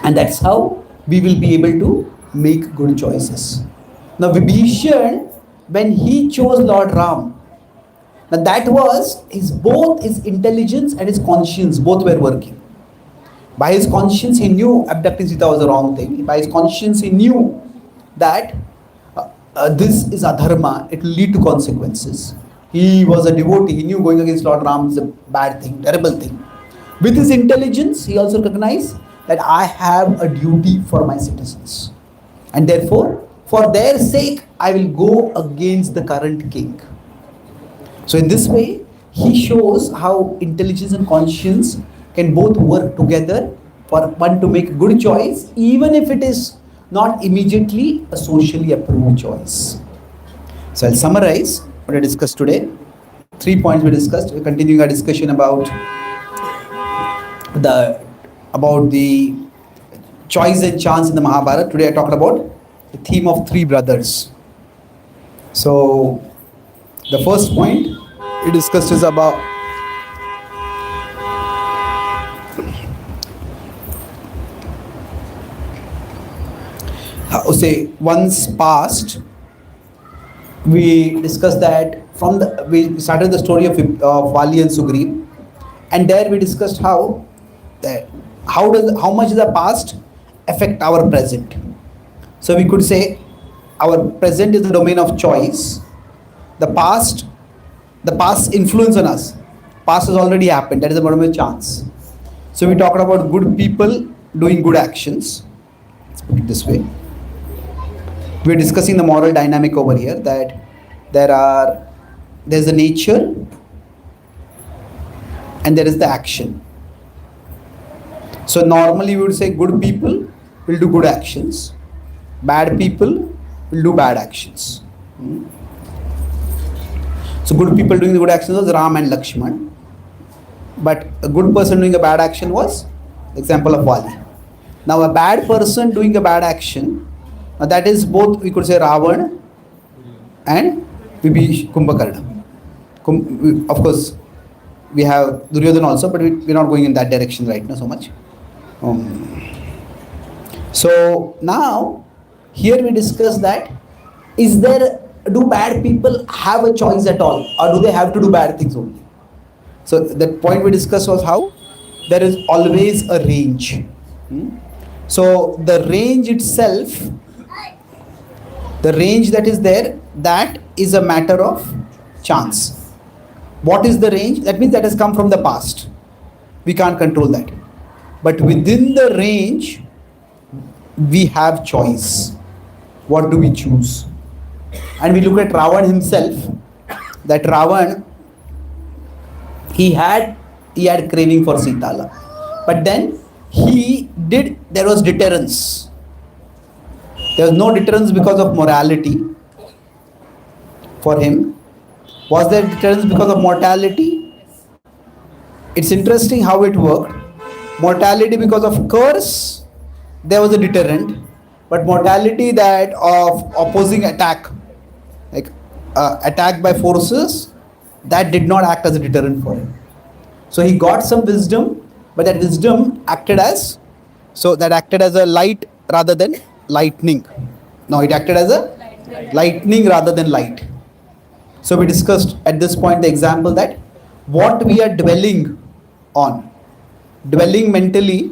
And that's how we will be able to make good choices. Now Vibhishan, when he chose Lord Ram, now that was both his intelligence and his conscience, both were working. By his conscience he knew abducting Sita was the wrong thing. By his conscience he knew that this is adharma, it will lead to consequences. He was a devotee, he knew going against Lord Ram is a bad thing, terrible thing. With his intelligence, he also recognized that I have a duty for my citizens. And therefore, for their sake, I will go against the current king. So in this way, he shows how intelligence and conscience can both work together for one to make a good choice, even if it is not immediately a socially approved choice. So I'll summarize what I discussed today. 3 points we discussed. We're continuing our discussion about the choice and chance in the Mahabharata. Today I talked about the theme of 3 brothers. So the first point we discussed is about say once past, we discussed that we started the story of Vali and Sugriv, and there we discussed that how much the past affect our present. So we could say our present is the domain of choice. The past, the past influence on us. Past has already happened. That is a domain of chance. So we talked about good people doing good actions. Let's put it this way. We're discussing the moral dynamic over here, that there's the nature and there is the action. So normally we would say good people will do good actions, bad people will do bad actions. So good people doing the good actions was Ram and Lakshman, but a good person doing a bad action was the example of Vali. Now a bad person doing a bad action, that is both, we could say, Ravan and Kumbhakarna. Of course, we have Duryodhana also, but we're not going in that direction right now so much. So now, here we discuss that, do bad people have a choice at all, or do they have to do bad things only? So the point we discussed was how there is always a range. So the range itself, the range that is there, that is a matter of chance. What is the range? That means that has come from the past. We can't control that. But within the range, we have choice. What do we choose? And we look at Ravan himself, that Ravan, he had craving for Sitala. But then there was deterrence. There was no deterrence because of morality for him. Was there deterrence because of mortality? It's interesting how it worked. Mortality because of curse, there was a deterrent. But mortality that of opposing attack, like attack by forces, that did not act as a deterrent for him. So he got some wisdom, but that wisdom acted as a light rather than lightning. No, it acted as a lightning rather than light. So we discussed at this point the example that what we are dwelling on, dwelling mentally,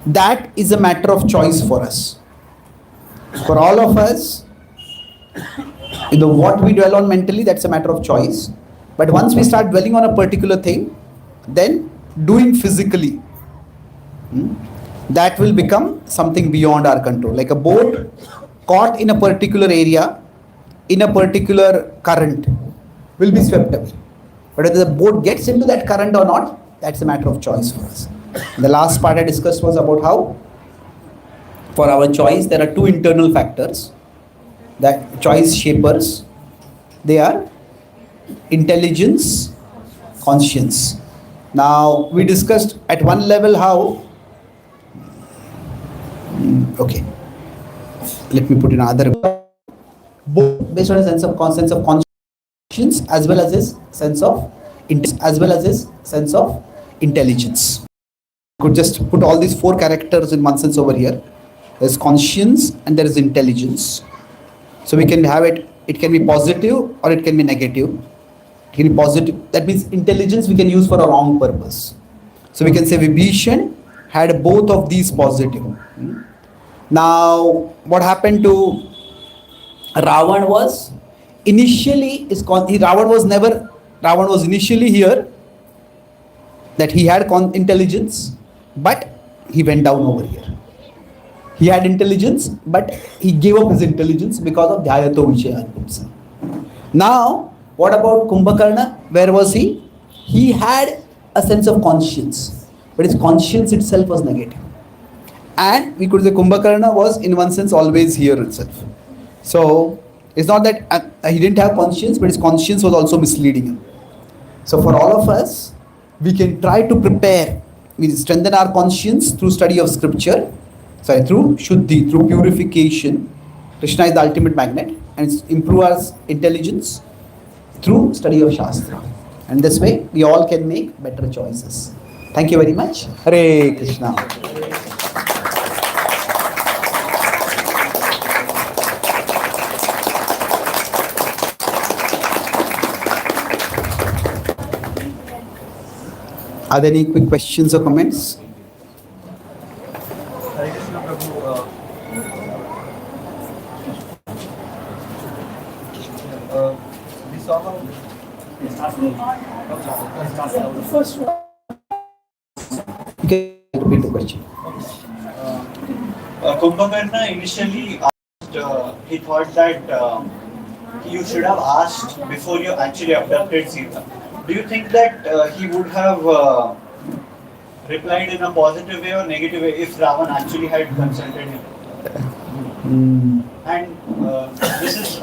that is a matter of choice for us. For all of us, what we dwell on mentally, that's a matter of choice. But once we start dwelling on a particular thing, then doing physically, that will become something beyond our control. Like a boat caught in a particular area, in a particular current, will be swept away. But whether the boat gets into that current or not, that's a matter of choice for us. The last part I discussed was about how, for our choice, there are two internal factors that choice shapers. They are intelligence, conscience. Now, we discussed at one level how, okay, let me put in another, both based on a sense of conscience as well as his sense of intelligence. Could just put all these four characters in one sense over here. There's conscience and there is intelligence. So we can have it can be positive or it can be negative. It can be positive. That means intelligence we can use for a wrong purpose. So we can say Vibhishan had both of these positive. Now, what happened to Ravan was initially Ravan was initially here, that he had intelligence, but he went down over here. He had intelligence, but he gave up his intelligence because of Dhyayato Vishaya. Now, what about Kumbhakarna? Where was he? He had a sense of conscience, but his conscience itself was negative. And we could say Kumbhakarna was in one sense always here itself. So, it's not that he didn't have conscience, but his conscience was also misleading him. So for all of us, we can try to prepare, we strengthen our conscience through study of scripture, through Shuddhi, through purification. Krishna is the ultimate magnet, and improve our intelligence through study of Shastra. And this way, we all can make better choices. Thank you very much. Hare Krishna. Are there any quick questions or comments? Hare Krishna Prabhu, we saw how The first one. You can repeat the question. Kumbhakarna initially asked, he thought that you should have asked before you actually abducted Sita. Do you think that he would have replied in a positive way or negative way if Ravan actually had consulted him? And this is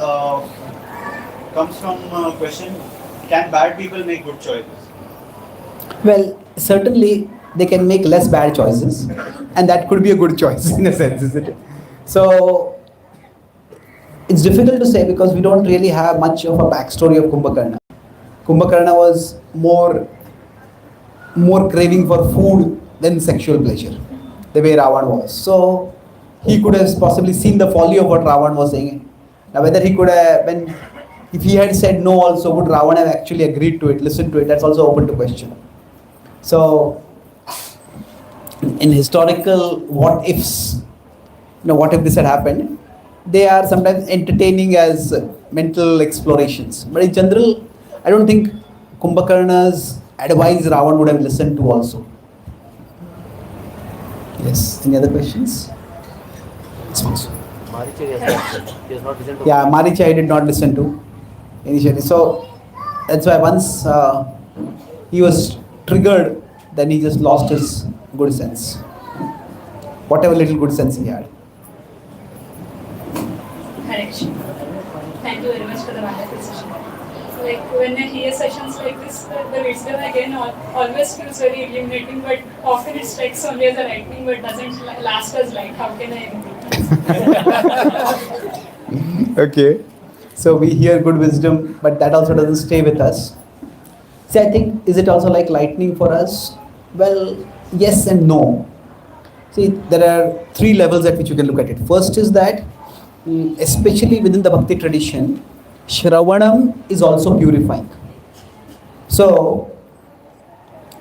comes from a question: can bad people make good choices? Well, certainly they can make less bad choices, and that could be a good choice in a sense, isn't it? So it's difficult to say because we don't really have much of a backstory of Kumbhakarna. Kumbhakarna was more craving for food than sexual pleasure, the way Ravan was. So he could have possibly seen the folly of what Ravan was saying. Now, whether he could have, if he had said no, also would Ravan have actually agreed to it, listened to it? That's also open to question. So, in historical what ifs, what if this had happened? They are sometimes entertaining as mental explorations. But in general, I don't think Kumbhakarna's advice Ravan would have listened to also. Yes. Any other questions? Yeah, Maricha I did not listen to initially. So that's why once he was triggered, then he just lost his good sense. Whatever little good sense he had. Correction. Thank you very much for the wonderful session. Like when I hear sessions like this, the wisdom again always feels very illuminating, but often it strikes only as a lightning, but doesn't last as light. How can I improve? Okay. So we hear good wisdom, but that also doesn't stay with us. See, I think, is it also like lightning for us? Well, yes and no. See, there are three levels at which you can look at it. First is that, especially within the Bhakti tradition, Shravanam is also purifying. So,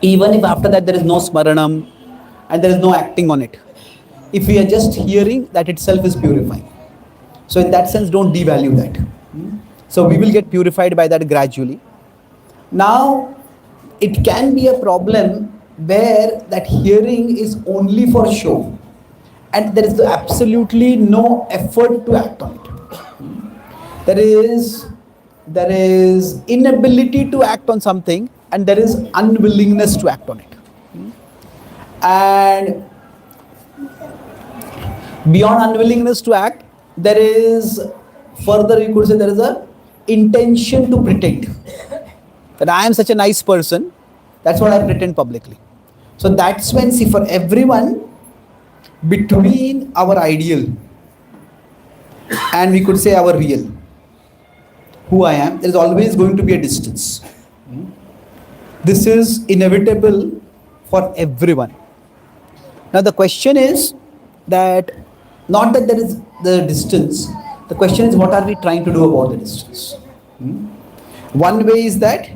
even if after that there is no Smaranam and there is no acting on it, if we are just hearing, that itself is purifying. So, in that sense, don't devalue that. So, we will get purified by that gradually. Now, it can be a problem where that hearing is only for show and there is absolutely no effort to act on it. There is inability to act on something and there is unwillingness to act on it. And beyond unwillingness to act, there is further, you could say, there is a intention to pretend that I am such a nice person. That's what I pretend publicly. So that's when, see, for everyone, between our ideal and we could say our real, who I am, there is always going to be a distance. This is inevitable for everyone. Now the question is that, not that there is the distance, the question is what are we trying to do about the distance? One way is that,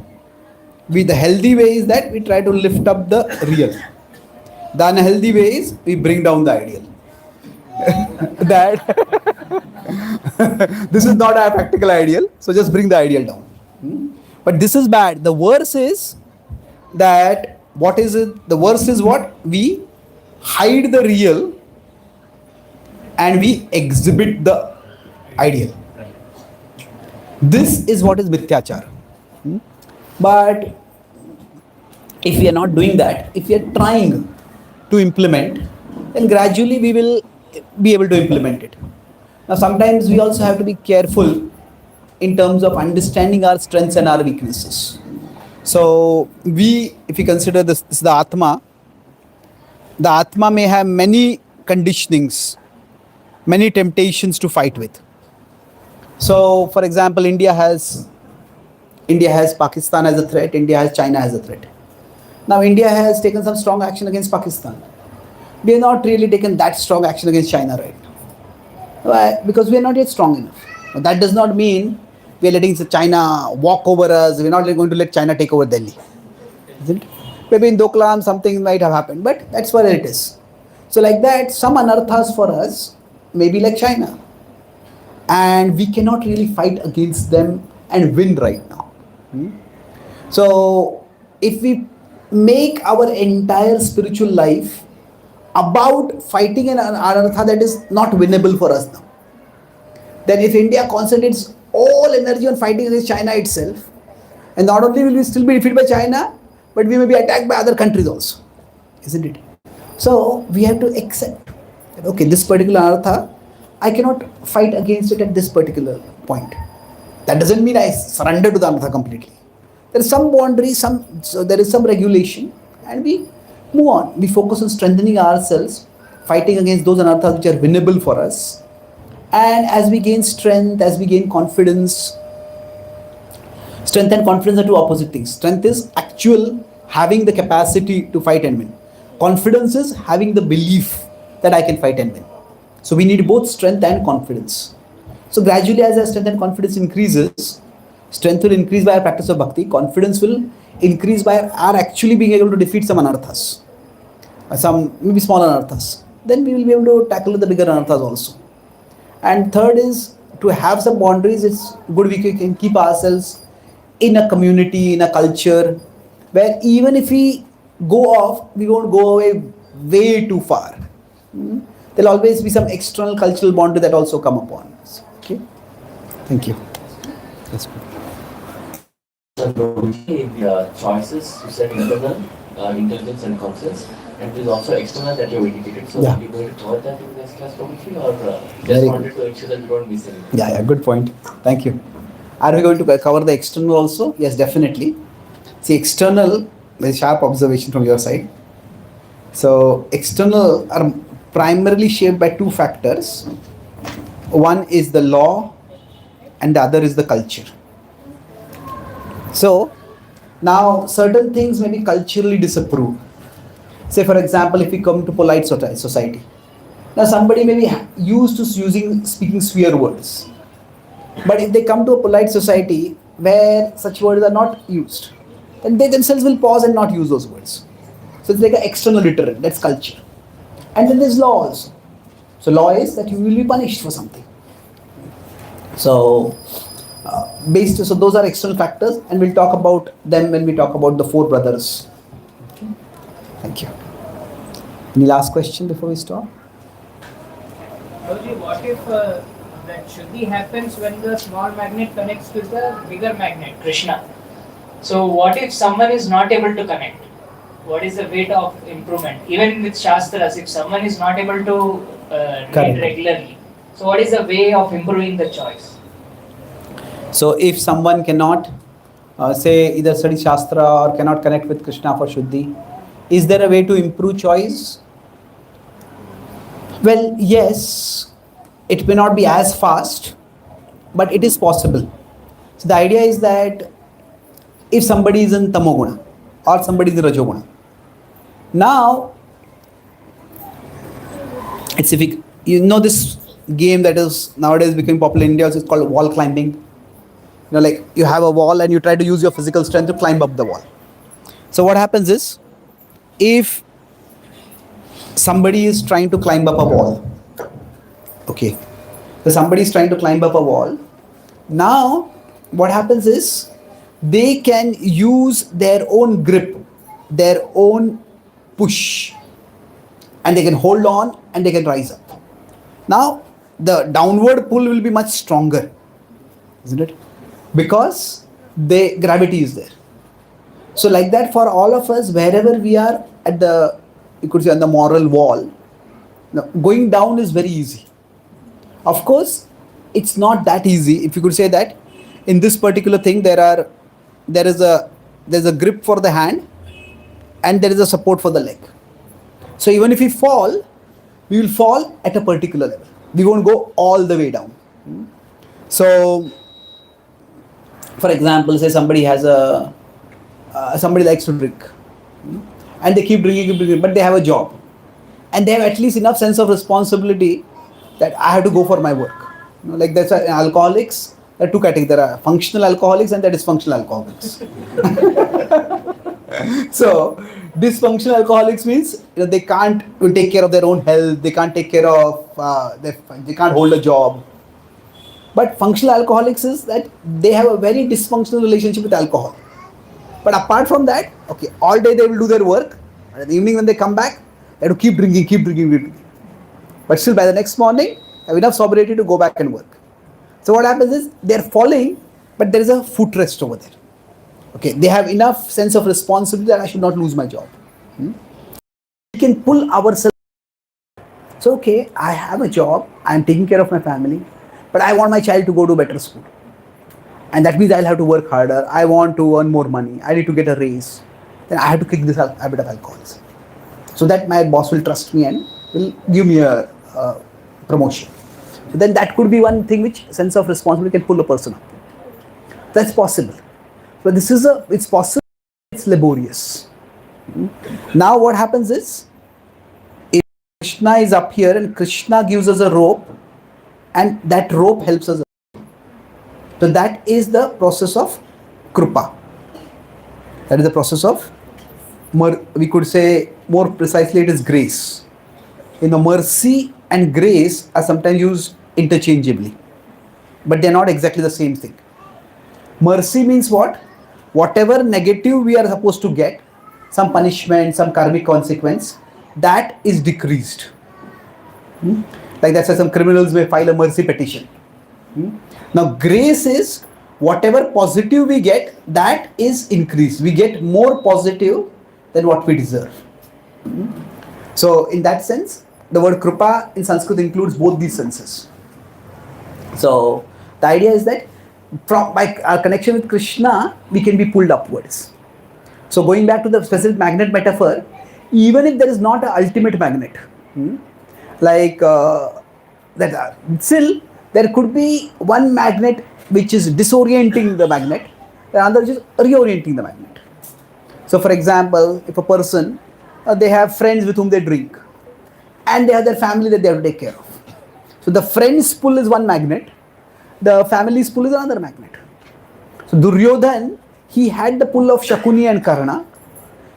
the healthy way is that we try to lift up the real. The unhealthy way is we bring down the ideal. That this is not a practical ideal, so just bring the ideal down. But this is bad. The worse is that, what is it? The worse is what? We hide the real and we exhibit the ideal. This is what is mithyachar. But if we are not doing that, if we are trying to implement, then gradually we will be able to implement it. Now sometimes we also have to be careful in terms of understanding our strengths and our weaknesses. So if you consider this the Atma may have many conditionings, many temptations to fight with. So for example, India has Pakistan as a threat, India has China as a threat. Now India has taken some strong action against Pakistan. We have not really taken that strong action against China right now. Why? Because we are not yet strong enough. But that does not mean we are letting China walk over us. We are not going to let China take over Delhi. Isn't it? Maybe in Doklam something might have happened, but that's what it is. So like that, some anarthas for us may be like China, and we cannot really fight against them and win right now. So if we make our entire spiritual life about fighting an anartha that is not winnable for us now, then if India concentrates all energy on fighting against China itself, and not only will we still be defeated by China, but we may be attacked by other countries also, isn't it? So we have to accept that, okay, this particular anartha, I cannot fight against it at this particular point. That doesn't mean I surrender to the anartha completely. There is some boundary, so there is some regulation, and we move on. We focus on strengthening ourselves, fighting against those anarthas which are winnable for us. And as we gain strength, as we gain confidence, strength and confidence are two opposite things. Strength is actual having the capacity to fight and win. Confidence is having the belief that I can fight and win. So we need both strength and confidence. So gradually, as our strength and confidence increases, strength will increase by our practice of bhakti, confidence will increase by our actually being able to defeat some anarthas, some maybe small anarthas. Then we will be able to tackle the bigger anarthas also. And third is to have some boundaries. It's good we can keep ourselves in a community, in a culture, where even if we go off, we won't go away way too far. There'll always be some external cultural boundary that also come upon us. Okay, thank you. That's good. The choices, you said internal, intelligence and conscience, and it is also external that you indicated. So Yeah. are you going to cover that in this class probably, or just Very wanted to ensure that you don't miss anything? Yeah, good point. Thank you. Are we going to cover the external also? Yes, definitely. See, external, very sharp observation from your side. So, external are primarily shaped by two factors. One is the law, and the other is the culture. So, now certain things may be culturally disapproved. Say, for example, if we come to polite society, now somebody may be used to speaking swear words. But if they come to a polite society where such words are not used, then they themselves will pause and not use those words. So it's like an external deterrent, that's culture. And then there's law also. So law is that you will be punished for something. So, so those are external factors, and we'll talk about them when we talk about the four brothers. Okay. Thank you. Any last question before we stop? Prabhuji, what if that Shuddhi happens when the small magnet connects to the bigger magnet, Krishna? So what if someone is not able to connect? What is the way of improvement? Even with Shastras, if someone is not able to read regularly, so what is the way of improving the choice? So if someone cannot say either study Shastra or cannot connect with Krishna for Shuddhi, is there a way to improve choice? Well, yes, it may not be as fast, but it is possible. So the idea is that if somebody is in Tamoguna or somebody is in Rajoguna, now it's if you know this game that is nowadays becoming popular in India, it's called wall climbing. You know, like you have a wall and you try to use your physical strength to climb up the wall. So what happens is, if somebody is trying to climb up a wall, okay, so somebody is trying to climb up a wall, now what happens is they can use their own grip, their own push, and they can hold on and they can rise up. Now the downward pull will be much stronger, isn't it? Because the gravity is there. So like that, for all of us, wherever we are at the, you could say, on the moral wall, going down is very easy. Of course, it's not that easy. If you could say that in this particular thing, there's a grip for the hand and there is a support for the leg. So even if we fall, we will fall at a particular level. We won't go all the way down. So, for example, say somebody has somebody likes to drink, and they keep drinking, but they have a job, and they have at least enough sense of responsibility that I have to go for my work. Like that's why alcoholics, there are two categories. There are functional alcoholics and there are dysfunctional alcoholics. So Dysfunctional alcoholics means they can't take care of their own health, they can't take care of, they can't hold a job. But functional alcoholics is that they have a very dysfunctional relationship with alcohol. But apart from that, okay, all day they will do their work, and in the evening when they come back, they have to keep drinking, keep drinking, keep drinking. But still by the next morning, have enough sobriety to go back and work. So what happens is they are falling, but there is a footrest over there. Okay, they have enough sense of responsibility that I should not lose my job. We can pull ourselves. So okay, I have a job, I am taking care of my family, but I want my child to go to better school. And that means I'll have to work harder. I want to earn more money. I need to get a raise. Then I have to kick this habit of alcoholism, so that my boss will trust me and will give me a promotion. So then that could be one thing which sense of responsibility can pull a person up. That's possible. But it's possible, it's laborious. Now what happens is, if Krishna is up here and Krishna gives us a rope, and that rope helps us. So that is the process of Krupa. That is the process of, we could say more precisely, it is grace. Mercy and grace are sometimes used interchangeably, but they are not exactly the same thing. Mercy means what? Whatever negative we are supposed to get, some punishment, some karmic consequence, that is decreased. Like that's why some criminals may file a mercy petition. Now grace is whatever positive we get, that is increased. We get more positive than what we deserve. So in that sense, the word Krupa in Sanskrit includes both these senses. So the idea is that by our connection with Krishna, we can be pulled upwards. So going back to the specific magnet metaphor, even if there is not an ultimate magnet, still there could be one magnet which is disorienting the magnet, the other is reorienting the magnet. So for example, if a person, they have friends with whom they drink, and they have their family that they have to take care of. So the friend's pull is one magnet, the family's pull is another magnet. So Duryodhan, he had the pull of Shakuni and Karna.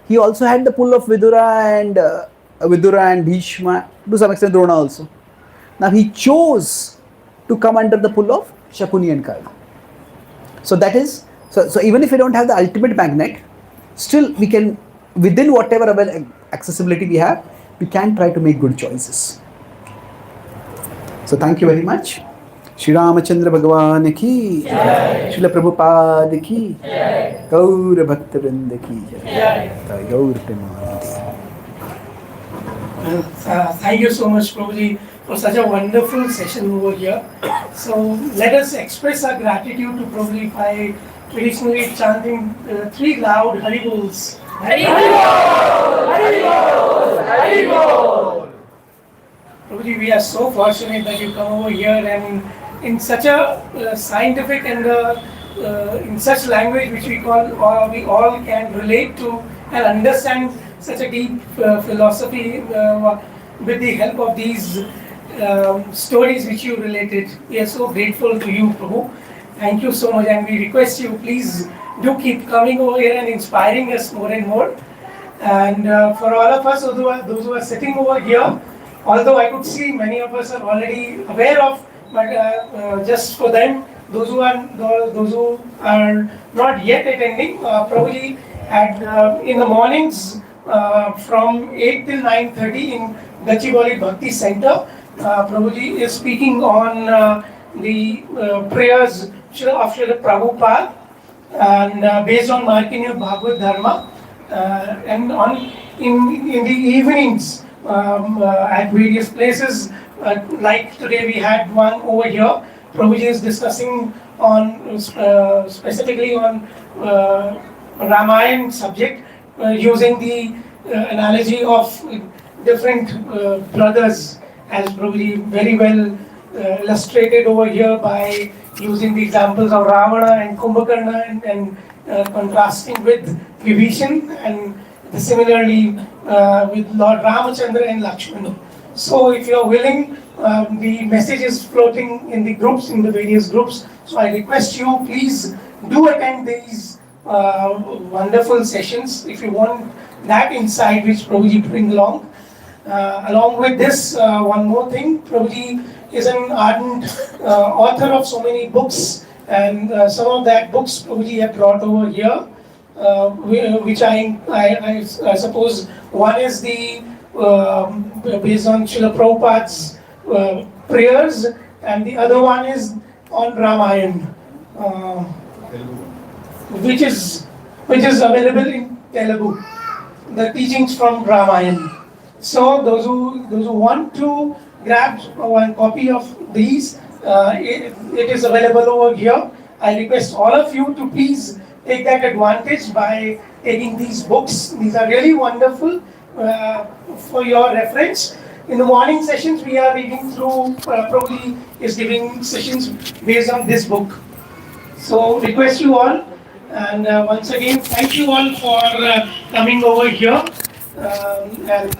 He also had the pull of Vidura and Bhishma, to some extent Drona also. Now he chose to come under the pull of Shakuni and Karna. So that is, so even if we don't have the ultimate magnet, still we can, within whatever accessibility we have, we can try to make good choices. So thank you very much. Shri Ramachandra Bhagavan ki Jai, Srila Prabhupada ki Jai, Gaur Bhakta Vrinda ki Jai, Gaur Premanandi. Thank you so much, Prabhuji, for such a wonderful session over here. So let us express our gratitude to Prabhuji by traditionally chanting 3 loud Haribols. Haribol! Haribol! Haribol! Prabhuji, we are so fortunate that you come over here and in such a scientific and in such language which we all can relate to and understand such a deep philosophy with the help of these stories which you related. We are so grateful to you, Prabhu. Thank you so much, and we request you, please do keep coming over here and inspiring us more and more. And for all of us, those who are sitting over here, although I could see many of us are already aware of, but just for them, those who are not yet attending, probably in the mornings from 8 till 9:30 in Gachibowli Bhakti Center, Prabhuji is speaking on the prayers of Srila Prabhupada and based on Markandeya Bhagavad Dharma, and in the evenings at various places, like today we had one over here. Prabhuji is discussing on specifically on Ramayana subject using the analogy of different brothers, as Prabhuji very well illustrated over here by using the examples of Ravana and Kumbhakarna and contrasting with Vibhishan, and similarly with Lord Ramachandra and Lakshmana. So if you are willing, the message is floating in the groups, in the various groups. So I request you, please do attend these wonderful sessions. If you want that insight which Prabhuji bring along. Along with this, one more thing, Prabhuji is an ardent author of so many books, and some of that books Prabhuji have brought over here, which I suppose one is the based on Srila Prabhupada's prayers, and the other one is on Ramayana, which is available in Telugu, the teachings from Ramayana. So those who want to grab one copy of these, it is available over here. I request all of you to please take that advantage by taking these books. These are really wonderful for your reference. In the morning sessions, we are reading through, Prabhuji is giving sessions based on this book. So request you all, and once again, thank you all for coming over here. And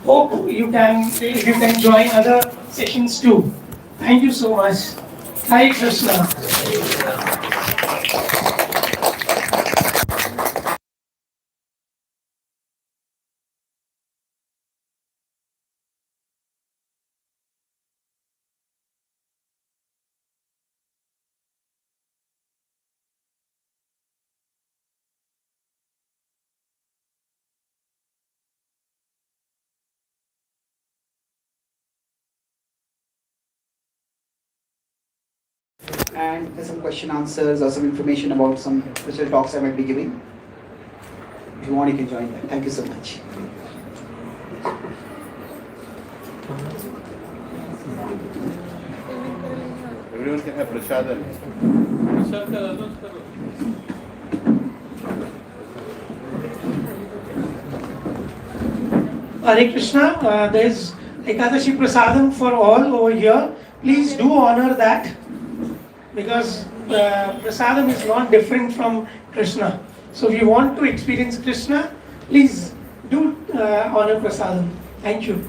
hope you can join other sessions too. Thank you so much. Hare Krishna. And there's some question answers or some information about some special talks I might be giving. If you want, you can join them. Thank you so much. Everyone can have prasadam. Hare Krishna, there is Ekadashi Prasadam for all over here. Please do honor that, because Prasadam is not different from Krishna. So if you want to experience Krishna, please do honor Prasadam. Thank you.